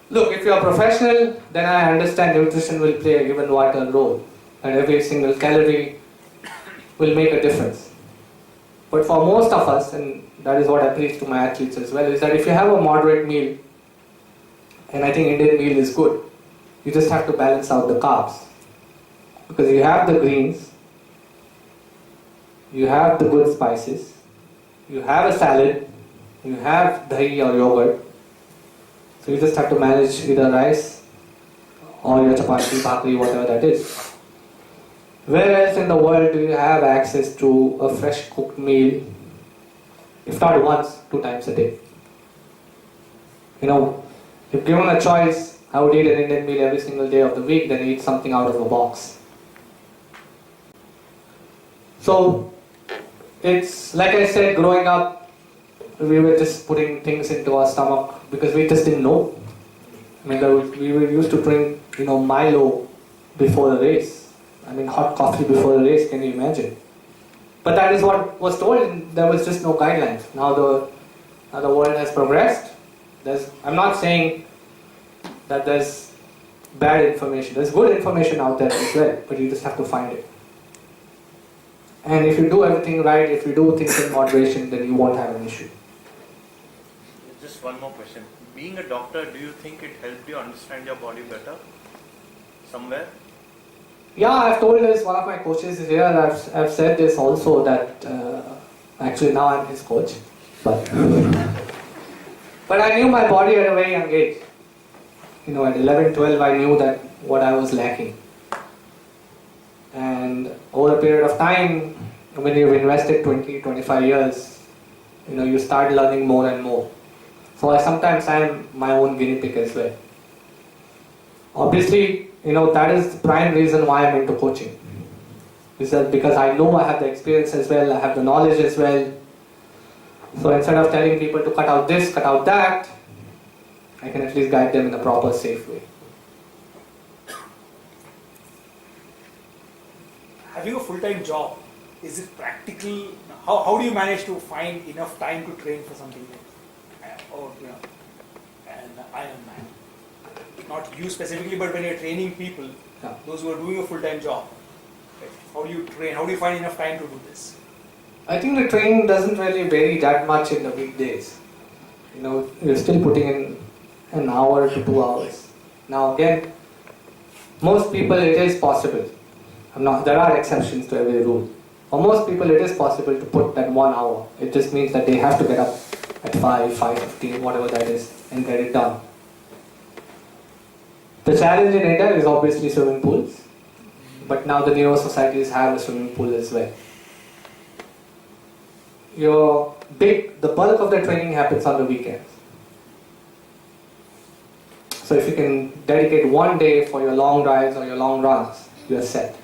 Look, if you're a professional, then I understand nutrition will play a given vital role. And every single calorie will make a difference. But for most of us, and that is what I preach to my athletes as well, is that if you have a moderate meal, and I think Indian meal is good, you just have to balance out the carbs. Because you have the greens, you have the good spices, you have a salad, you have dahi or yogurt. So you just have to manage either rice or your chapati, bhakri, whatever that is. Where else in the world do you have access to a fresh cooked meal, if not once, 2 times a day? If given a choice, I would eat an Indian meal every single day of the week, then eat something out of a box. So, it's like I said, growing up, we were just putting things into our stomach because we just didn't know. We were used to drink, Milo before the race. Hot coffee before the race, can you imagine? But that is what was told, and there was just no guidelines. Now the world has progressed. I'm not saying that there's bad information. There's good information out there as well, but you just have to find it. And if you do everything right, if you do things in moderation, then you won't have an issue. Just one more question. Being a doctor, do you think it helped you understand your body better? Somewhere? Yeah, I've told this, one of my coaches is here, I've said this also that, actually now I'm his coach, but I knew my body at a very young age. At 11, 12 I knew that what I was lacking. And over a period of time, when you've invested 20, 25 years, you start learning more and more. So sometimes I'm my own guinea pig as well. Obviously, that is the prime reason why I'm into coaching. Is that because I know I have the experience as well, I have the knowledge as well. So instead of telling people to cut out this, cut out that, I can at least guide them in a proper, safe way. Having a full-time job, is it practical? How do you manage to find enough time to train for something like, an Ironman? Not you specifically, but when you're training people, those who are doing a full-time job, right? How do you train? How do you find enough time to do this? I think the training doesn't really vary that much in the weekdays. You're still putting in an hour to 2 hours. Now again, most people it is possible. There are exceptions to every rule. For most people it is possible to put that 1 hour. It just means that they have to get up at 5, 5:15, whatever that is, and get it done. The challenge in India is obviously swimming pools, but now the newer societies have a swimming pool as well. The bulk of the training happens on the weekends. So if you can dedicate one day for your long drives or your long runs, you're set.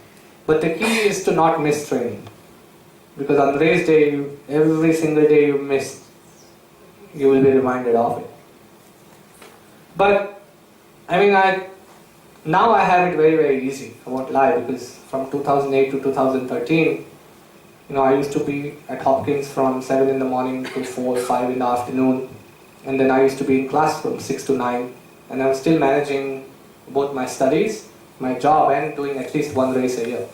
But the key is to not miss training. Because on race day, every single day you miss, you will be reminded of it. But, now I have it very, very easy. I won't lie, because from 2008 to 2013, I used to be at Hopkins from 7 in the morning to 4, 5 in the afternoon. And then I used to be in class from 6 to 9. And I was still managing both my studies, my job, and doing at least one race a year.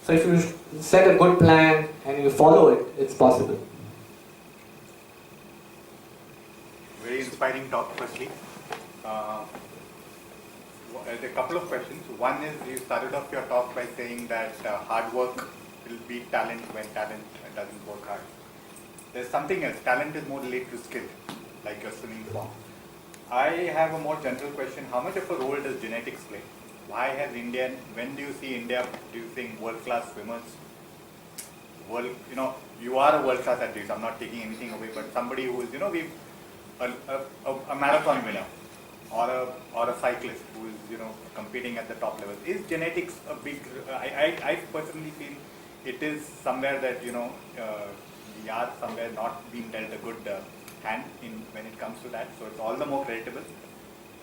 So if you set a good plan and you follow it, it's possible. Very inspiring talk, firstly. There's a couple of questions. One is, you started off your talk by saying that hard work will beat talent when talent doesn't work hard. There's something else. Talent is more related to skill, like your swimming form. I have a more general question. How much of a role does genetics play? Why has when do you see India producing world-class swimmers? You are a world-class athlete. I'm not taking anything away, but somebody who is, a marathon winner or a cyclist who is, competing at the top level. Is genetics a big? I personally feel it is somewhere that we are somewhere not being dealt a good hand in when it comes to that. So it's all the more creditable.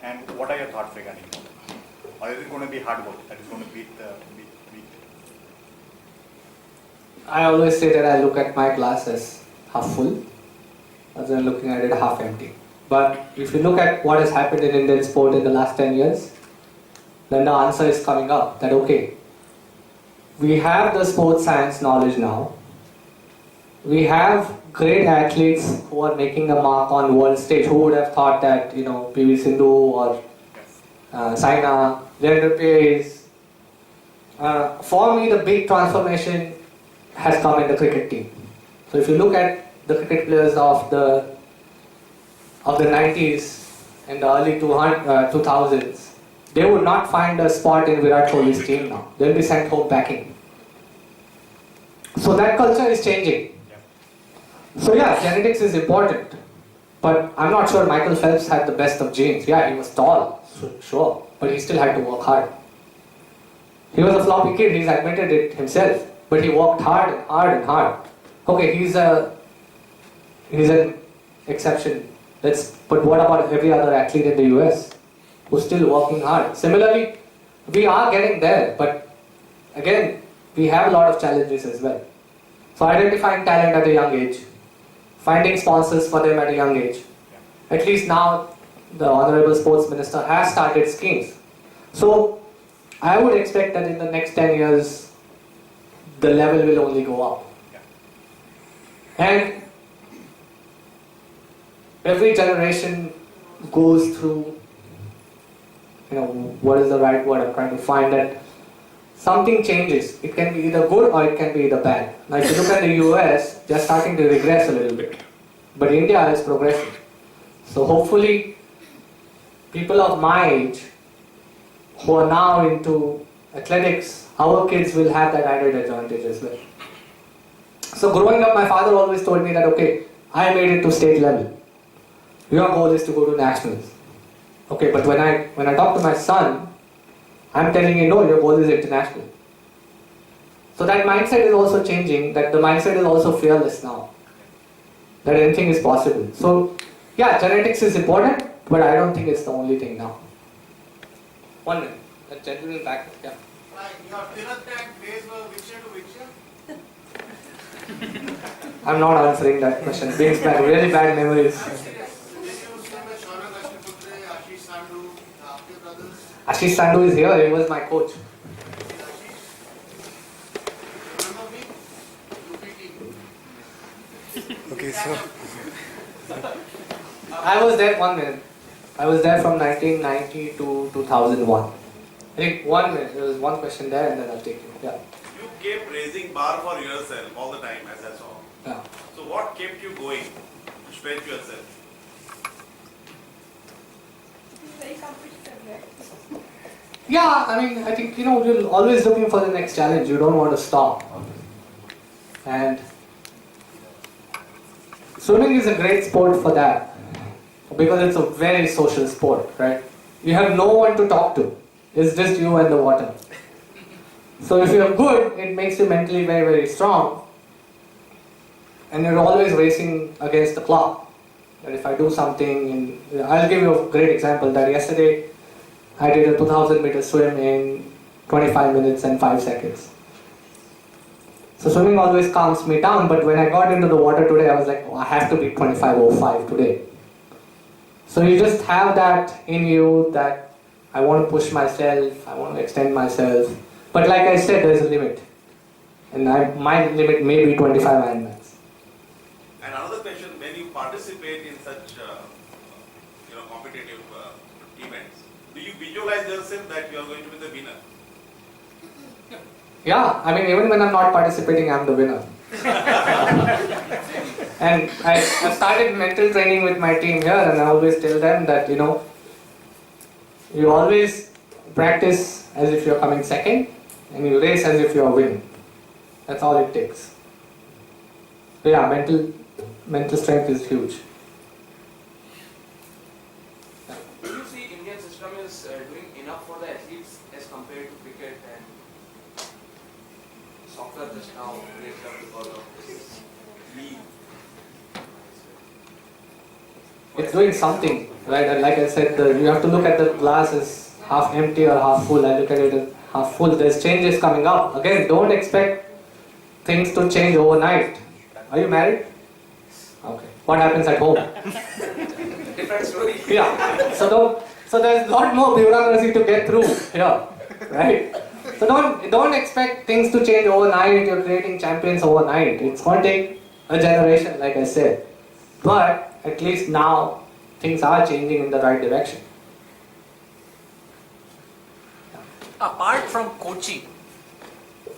And what are your thoughts regarding that? Or is it going to be hard work that is going to beat? I always say that I look at my glass as half full, rather than looking at it half empty. But if you look at what has happened in Indian sport in the last 10 years, then the answer is coming up that okay, we have the sports science knowledge now. We have great athletes who are making a mark on world stage. Who would have thought that PV Sindhu or Saina, Leandro Paes. For me, the big transformation has come in the cricket team. So if you look at the cricket players of the 90s and the early 2000s, they would not find a spot in Virat Kohli's team now. They'll be sent home packing. So that culture is changing. So yeah, genetics is important. But I'm not sure Michael Phelps had the best of genes. Yeah, he was tall, sure, but he still had to work hard. He was a floppy kid, he's admitted it himself, but he worked hard and hard and hard. Okay, he's an exception. But what about every other athlete in the US who's still working hard? Similarly, we are getting there, but again, we have a lot of challenges as well. So identifying talent at a young age, finding sponsors for them at a young age. At least now, the Honorable Sports Minister has started schemes. So I would expect that in the next 10 years, the level will only go up. And every generation goes through, what is the right word I'm trying to find, that something changes. It can be either good or it can be either bad. Now if you look at the US, they're starting to regress a little bit. But India is progressing. So hopefully, people of my age who are now into athletics, our kids will have that added advantage as well. So growing up, my father always told me that, okay, I made it to state level. Your goal is to go to nationals. Okay, but when I talk to my son, I'm telling you, no, your goal is international. So that mindset is also changing, that the mindset is also fearless now. that anything is possible. So, yeah, genetics is important, but I don't think it's the only thing now. 1 minute. A gentleman back. Yeah. Your Tirth days were which year to which year? I'm not answering that question. Brings back really bad memories. I'm serious. Did you swim with Saurabh Ashnaputre, Ashish Sandhu, the Apte brothers? Ashish Sandhu is here. He was my coach. Ashish? Remember me? UP team. Okay, so I was there 1 minute. I was there from 1990 to 2001. I think 1 minute. There was one question there, and then I'll take you. Yeah. You kept raising bar for yourself all the time, as I saw. Yeah. So what kept you going to stretch yourself? Very competitive, right? Yeah, I mean, I think, you're always looking for the next challenge. You don't want to stop. And swimming is a great sport for that. Because it's a very social sport, right? You have no one to talk to. It's just you and the water. So if you're good, it makes you mentally very, very strong. And you're always racing against the clock. That if I do something, I'll give you a great example. That yesterday, I did a 2,000 meter swim in 25 minutes and 5 seconds. So swimming always calms me down, but when I got into the water today, I was like, I have to be 25:05 today. So you just have that in you that I want to push myself, I want to extend myself. But like I said, there's a limit. And my limit may be 25 Ironmans. And another question, when you participate in such competitive events, do you visualize yourself that you are going to be the winner? Yeah, I mean, even when I'm not participating, I'm the winner. And I started mental training with my team here, and I always tell them that, you always practice as if you're coming second, and you race as if you're winning. That's all it takes. So yeah, mental strength is huge. Do you see Indian system is doing enough for the athletes as compared to cricket and soccer just now raised up because of this league? It's doing something, right? And like I said, you have to look at the glass as half empty or half full. I look at it as half full. There's changes coming up. Again, don't expect things to change overnight. Are you married? Okay. What happens at home? Different story. Yeah. So there's a lot more bureaucracy to get through here, right? So don't expect things to change overnight. You're creating champions overnight. It's going to take a generation, like I said. But at least now things are changing in the right direction. Apart from coaching,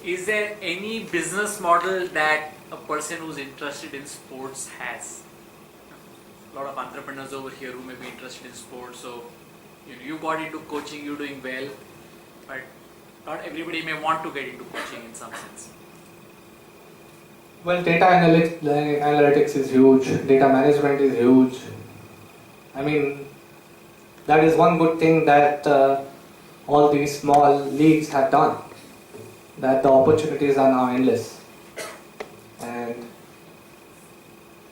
is there any business model that a person who's interested in sports has? A lot of entrepreneurs over here who may be interested in sports, so you got into coaching, you're doing well, but not everybody may want to get into coaching in some sense. Well, data analytics is huge, data management is huge. I mean, that is one good thing that all these small leagues have done, that the opportunities are now endless. And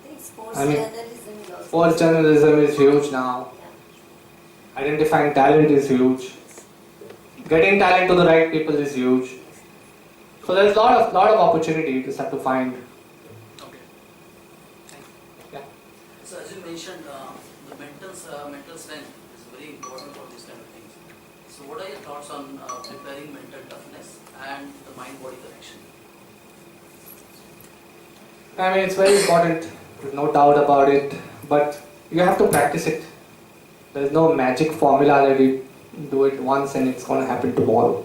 I think sports I mean, journalism is also. sports journalism is huge now. Identifying talent is huge. Getting talent to the right people is huge. So there's a lot of opportunity. You just have to find. Okay. Yeah. So as you mentioned, the mental strength is very important for these kind of things. So what are your thoughts on preparing mental toughness and the mind-body connection? I mean, it's very important. There's no doubt about it. But you have to practice it. There's no magic formula that you do it once and it's going to happen tomorrow.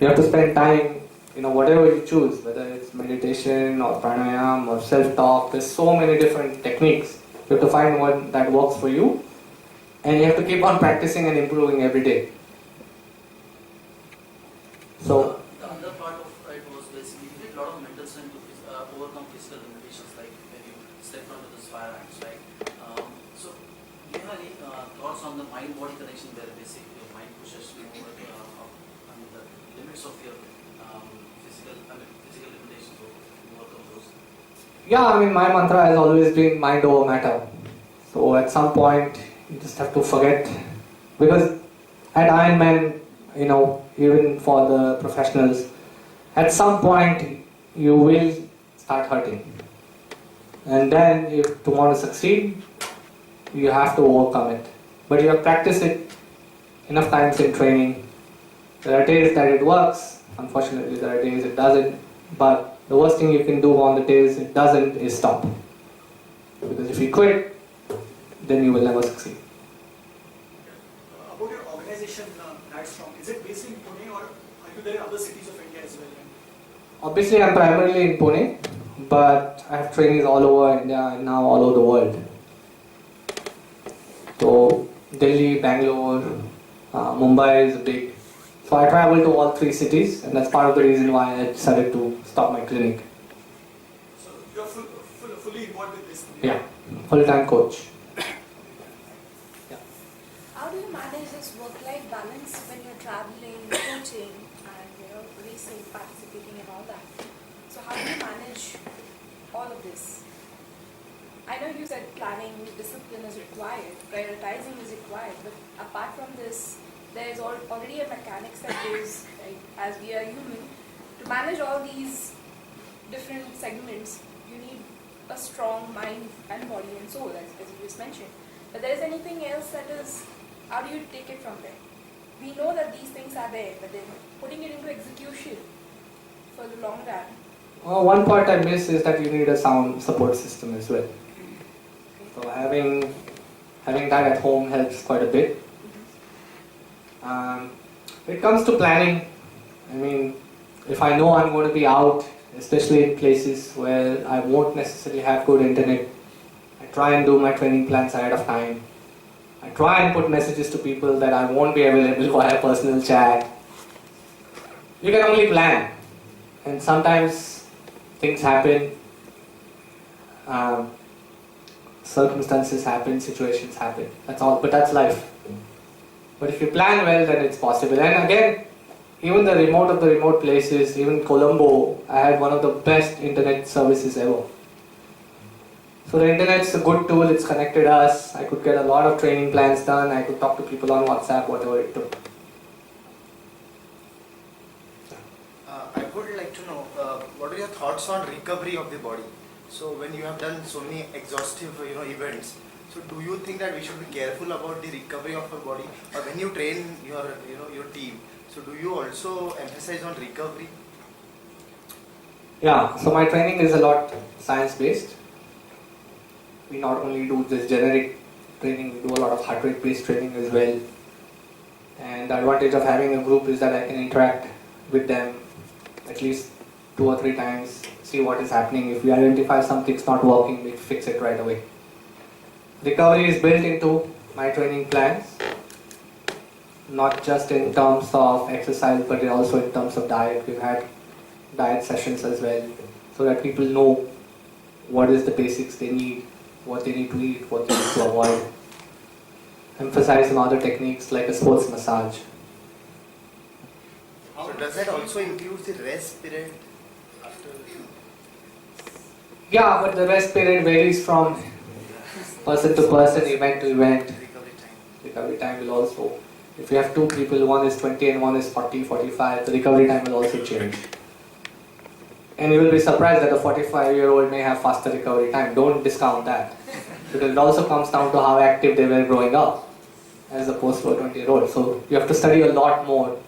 You have to spend time, whatever you choose, whether it's meditation or pranayama or self-talk. There's so many different techniques. You have to find one that works for you, and you have to keep on practicing and improving every day. So The other part of it was basically you need a lot of mental strength to overcome physical limitations, like when you step onto this fire ants, right? So do you have any thoughts on the mind-body connection where basically your mind pushes you over the limits of your physical limitations, to overcome those? Yeah, I mean, my mantra has always been mind over matter. So at some point, you just have to forget. Because at Ironman, even for the professionals, at some point, you will start hurting. And then, if to want to succeed, you have to overcome it. But you have practiced it enough times in training. There are days that it works, unfortunately, there are days it doesn't. But the worst thing you can do on the days it doesn't is stop. Because if you quit, then you will never succeed. About your organization, RadStrong, is it based in Pune or are you there in other cities of India as well? Obviously, I'm primarily in Pune, but I have trainees all over India and now all over the world. So, Delhi, Bangalore, Mumbai is big. So I travel to all three cities, and that's part of the reason why I decided to stop my clinic. So you're fully involved with this? Yeah, full-time coach. How do you manage this work-life balance when you're traveling, coaching, and racing, participating, and all that? So how do you manage all of this? I know you said planning, discipline is required, prioritizing is required, but apart from this, there is already a mechanics that goes, right, as we are human. To manage all these different segments, you need a strong mind and body and soul, as you just mentioned. But there is anything else that is, how do you take it from there? We know that these things are there, but then putting it into execution for the long run. One part I miss is that you need a sound support system as well. So having that at home helps quite a bit. When it comes to planning, I mean, if I know I'm going to be out, especially in places where I won't necessarily have good internet, I try and do my training plans ahead of time. I try and put messages to people that I won't be available via personal chat. You can only plan, and sometimes things happen, circumstances happen, situations happen. That's all, but that's life. But if you plan well, then it's possible. And again, even the remote of the remote places, even Colombo, I had one of the best internet services ever. So the internet's a good tool, it's connected us. I could get a lot of training plans done, I could talk to people on WhatsApp, whatever it took. I would like to know, what are your thoughts on recovery of the body? So when you have done so many exhaustive events, so do you think that we should be careful about the recovery of our body? Or when you train your team, so do you also emphasize on recovery? Yeah, so my training is a lot science-based. We not only do this generic training, we do a lot of heart rate based training as well. And the advantage of having a group is that I can interact with them at least 2 or 3 times, see what is happening. If we identify something's not working, we fix it right away. Recovery is built into my training plans, not just in terms of exercise, but also in terms of diet. We've had diet sessions as well, so that people know what is the basics they need, what they need to eat, what they need to avoid. Emphasize some other techniques like a sports massage. So does that also include the rest period after? Yeah, but the rest period varies from person to person, event to event. Recovery time will also, if you have 2 people, one is 20 and one is 40, 45, the recovery time will also change. And you will be surprised that a 45-year-old may have faster recovery time. Don't discount that. Because it also comes down to how active they were growing up, as opposed to a 20-year-old. So you have to study a lot more.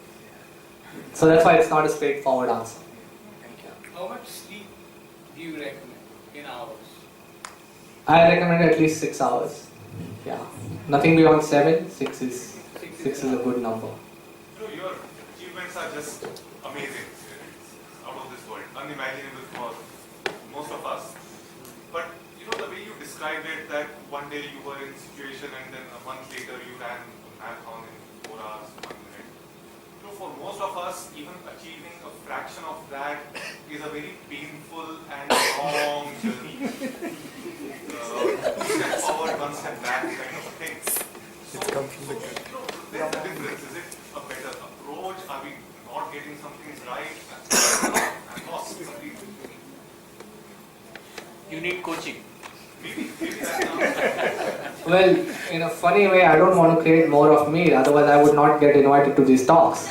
So that's why it's not a straightforward answer. How much sleep do you recommend in hours? I recommend at least 6 hours. Yeah. Nothing beyond 7. 6 is a good number. Your achievements are just amazing. It's out of this world, unimaginable for most of us. But the way you described it, that one day you were in a situation and then a month later you ran a marathon in 4 hours, 1 minute. For most of us, even achieving a fraction of that is a very painful and long journey. Step forward, 1 step back kind of a thing. So, where's the difference? Is it a better approach? Are we not getting some things right? I'm lost completely. You you need coaching. Maybe that's now. Well, in a funny way, I don't want to create more of me, otherwise I would not get invited to these talks.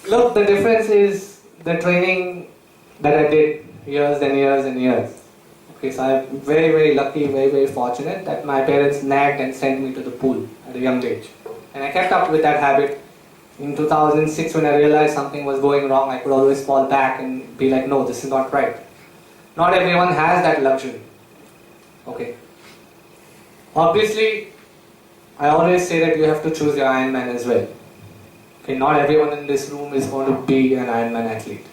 Look, the difference is the training that I did years and years and years. Okay, so I'm very, very lucky, very, very fortunate that my parents nagged and sent me to the pool at a young age. And I kept up with that habit. In 2006, when I realized something was going wrong, I could always fall back and be like, no, this is not right. Not everyone has that luxury. Okay. Obviously, I always say that you have to choose your Ironman as well. Okay, not everyone in this room is going to be an Ironman athlete.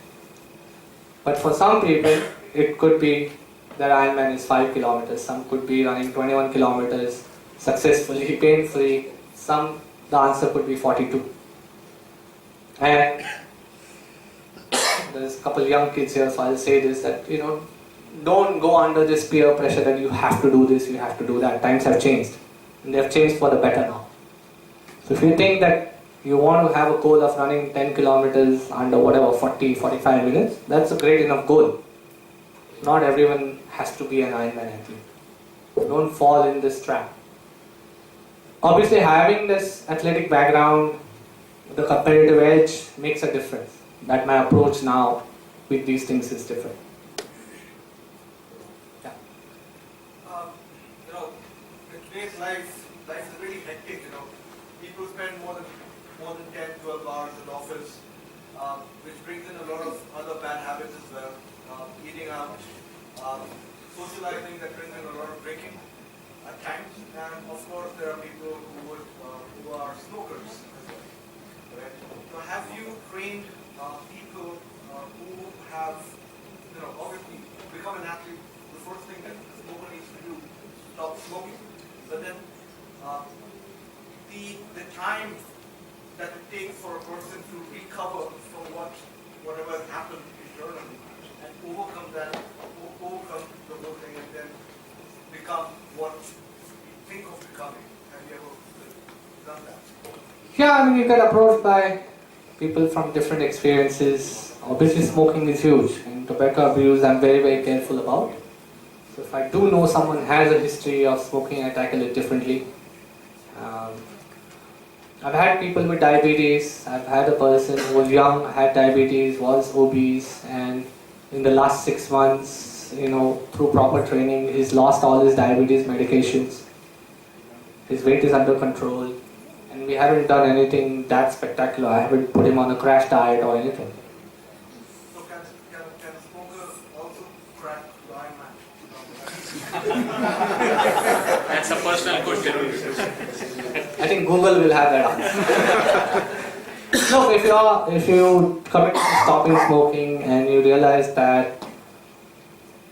But for some people, it could be that Ironman is 5 kilometers. Some could be running 21 kilometers successfully, pain-free. Some, the answer could be 42. And there's a couple young kids here, so I'll say this, that, don't go under this peer pressure that you have to do this, you have to do that. Times have changed. And they have changed for the better now. So if you think that you want to have a goal of running 10 kilometers under 40, 45 minutes, that's a great enough goal. Not everyone has to be an Ironman athlete. Don't fall in this trap. Obviously, having this athletic background, the competitive edge makes a difference. That my approach now with these things is different. Yeah. In today's life is really hectic. People spend more than 10, 12 hours in office, which brings in a lot of other bad habits as well. Eating out, socializing, that brings in a lot of drinking at times, and of course there are people who are smokers as well. Right? So have you trained people who have, obviously become an athlete? The first thing that a smoker needs to do is stop smoking, but then the time that it takes for a person to recover from whatever has happened internally and overcome the whole thing and then become what you think of becoming. Have you ever done that? Yeah, you get approached by people from different experiences. Obviously, smoking is huge, and tobacco abuse I'm very, very careful about. So if I do know someone has a history of smoking, I tackle it differently. I've had people with diabetes. I've had a person who was young, had diabetes, was obese, and in the last 6 months, through proper training, he's lost all his diabetes medications. His weight is under control. And we haven't done anything that spectacular. I haven't put him on a crash diet or anything. So can a smoker also crack the Ironman? That's a personal question. I think Google will have that answer. Look, if you commit to stopping smoking and you realize that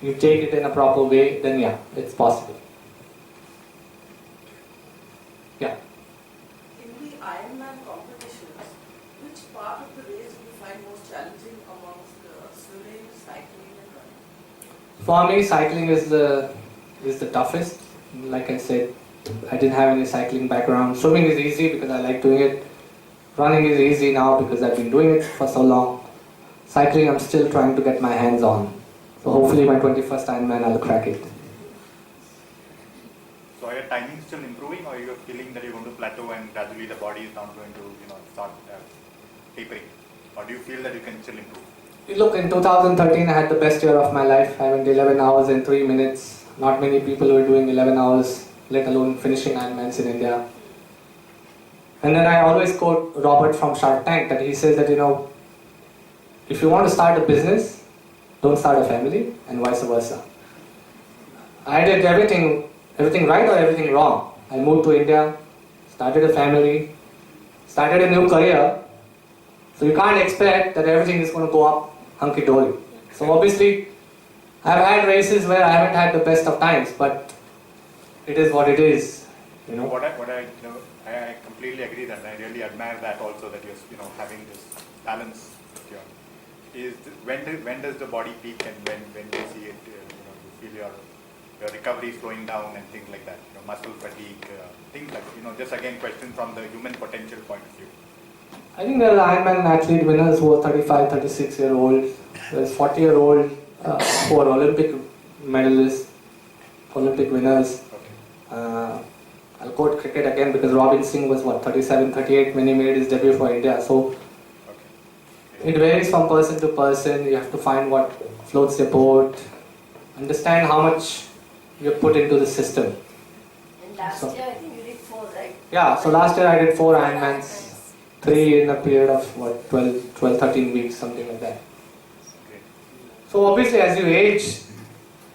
you take it in a proper way, then yeah, it's possible. Yeah. In the Ironman competitions, which part of the race do you find most challenging amongst swimming, cycling, and running? For me, cycling is the toughest. Like I said, I didn't have any cycling background. Swimming is easy because I like doing it. Running is easy now because I've been doing it for so long. Cycling, I'm still trying to get my hands on. So hopefully my 21st Ironman, I'll crack it. So are your timings still improving, or are you feeling that you're going to plateau and gradually the body is now going to start tapering? Or do you feel that you can still improve? Look, in 2013 I had the best year of my life. I went 11 hours and 3 minutes. Not many people were doing 11 hours, let alone finishing Ironmans in India. And then I always quote Robert from Shark Tank, that he says that, if you want to start a business, don't start a family, and vice versa. I did everything right or everything wrong. I moved to India, started a family, started a new career. So you can't expect that everything is going to go up hunky-dory. So obviously, I've had races where I haven't had the best of times, but it is what it is. I completely agree that I really admire that also, that you're having this balance. When does the body peak, and when do you see it? You feel your recovery slowing down and things like that. Muscle fatigue, things like just again question from the human potential point of view. I think there are Ironman athlete winners who are 35, 36-year-old. There's 40-year-old who are Olympic medalists, Olympic winners. I'll quote cricket again because Robin Singh was 37, 38 when he made his debut for India. So it varies from person to person. You have to find what floats your boat, understand how much you put into the system. And last year I think you did 4, right? Yeah, so last year I did 4 Ironmans, 3 in a period of 12, 13 weeks, something like that. So obviously as you age,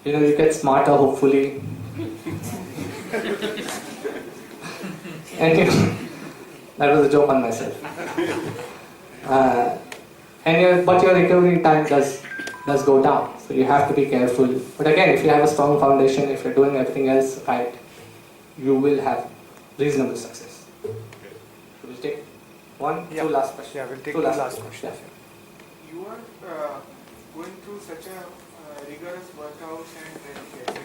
you get smarter hopefully. And that was a joke on myself. But your recovery time does go down, so you have to be careful. But again, if you have a strong foundation, if you're doing everything else right, you will have reasonable success. We'll take two last questions. Yeah, we'll take two last questions. Yeah. You are going through such a rigorous workouts and training, etc.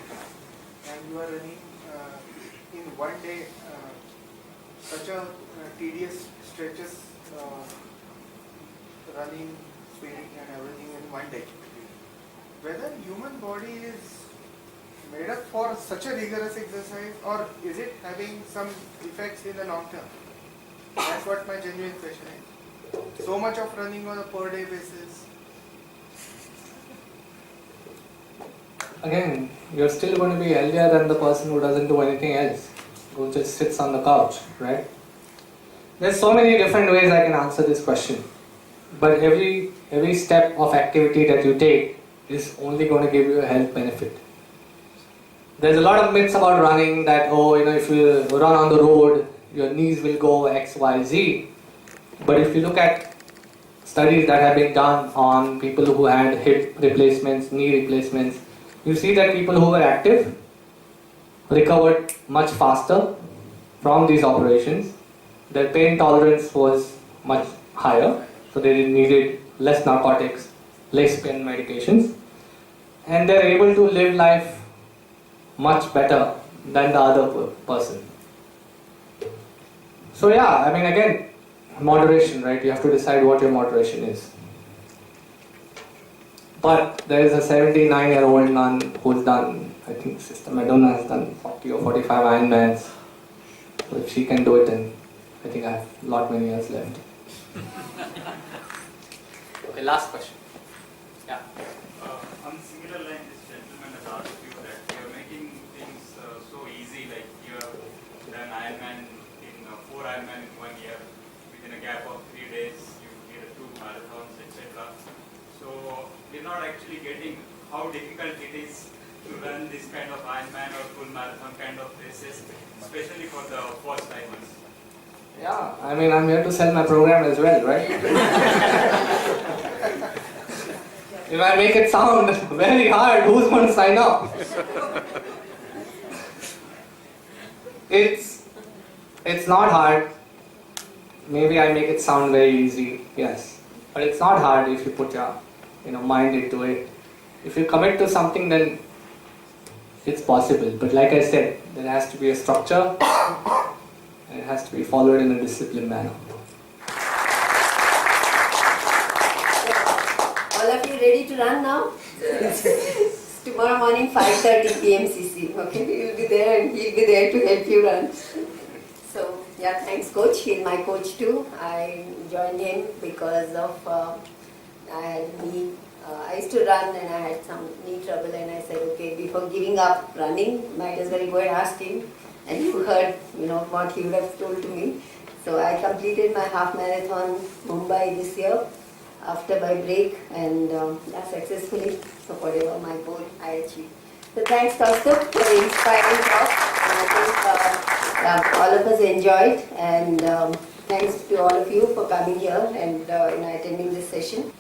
And you are running in one day such a tedious stretches, running, swimming and everything in one day. Whether human body is made up for such a rigorous exercise, or is it having some effects in the long term? That's what my genuine question is. So much of running on a per day basis. Again, you're still going to be healthier than the person who doesn't do anything else, who just sits on the couch, right? There's so many different ways I can answer this question. But every step of activity that you take is only going to give you a health benefit. There's a lot of myths about running that, if you run on the road, your knees will go X, Y, Z. But if you look at studies that have been done on people who had hip replacements, knee replacements, you see that people who were active recovered much faster from these operations. Their pain tolerance was much higher, so they needed less narcotics, less pain medications, and they're able to live life much better than the other person. So yeah, again, moderation, right? You have to decide what your moderation is. But there is a 79-year-old nun who's done, I think Sister Madonna has done 40 or 45 Ironmans. So if she can do it, then I think I have a lot many years left. Okay, last question. Yeah. On similar line, this gentleman has asked you that you're making things so easy, like you have done Ironman in 4 Ironman in 1 year, within a gap of 3 days you did 2 marathons, etc. So we're not actually getting how difficult it is to run this kind of Ironman or full marathon kind of races, especially for the first timers. Yeah, I'm here to sell my program as well, right? If I make it sound very hard, who's going to sign up? It's not hard. Maybe I make it sound very easy, yes. But it's not hard if you put your mind into it. If you commit to something, then it's possible. But like I said, there has to be a structure and it has to be followed in a disciplined manner. All of you ready to run now? Tomorrow morning 5:30 p.m. CC. Okay, we will be there and he'll be there to help you run. So yeah, thanks coach. He's my coach too. I joined him because of I used to run and I had some knee trouble and I said, okay, before giving up running, might as well go and ask him. And you heard, what he would have told to me. So I completed my half marathon Mumbai this year after my break and successfully. So whatever my goal I achieved. So thanks Kaustubh for the inspiring talk. And I think all of us enjoyed and thanks to all of you for coming here and attending this session.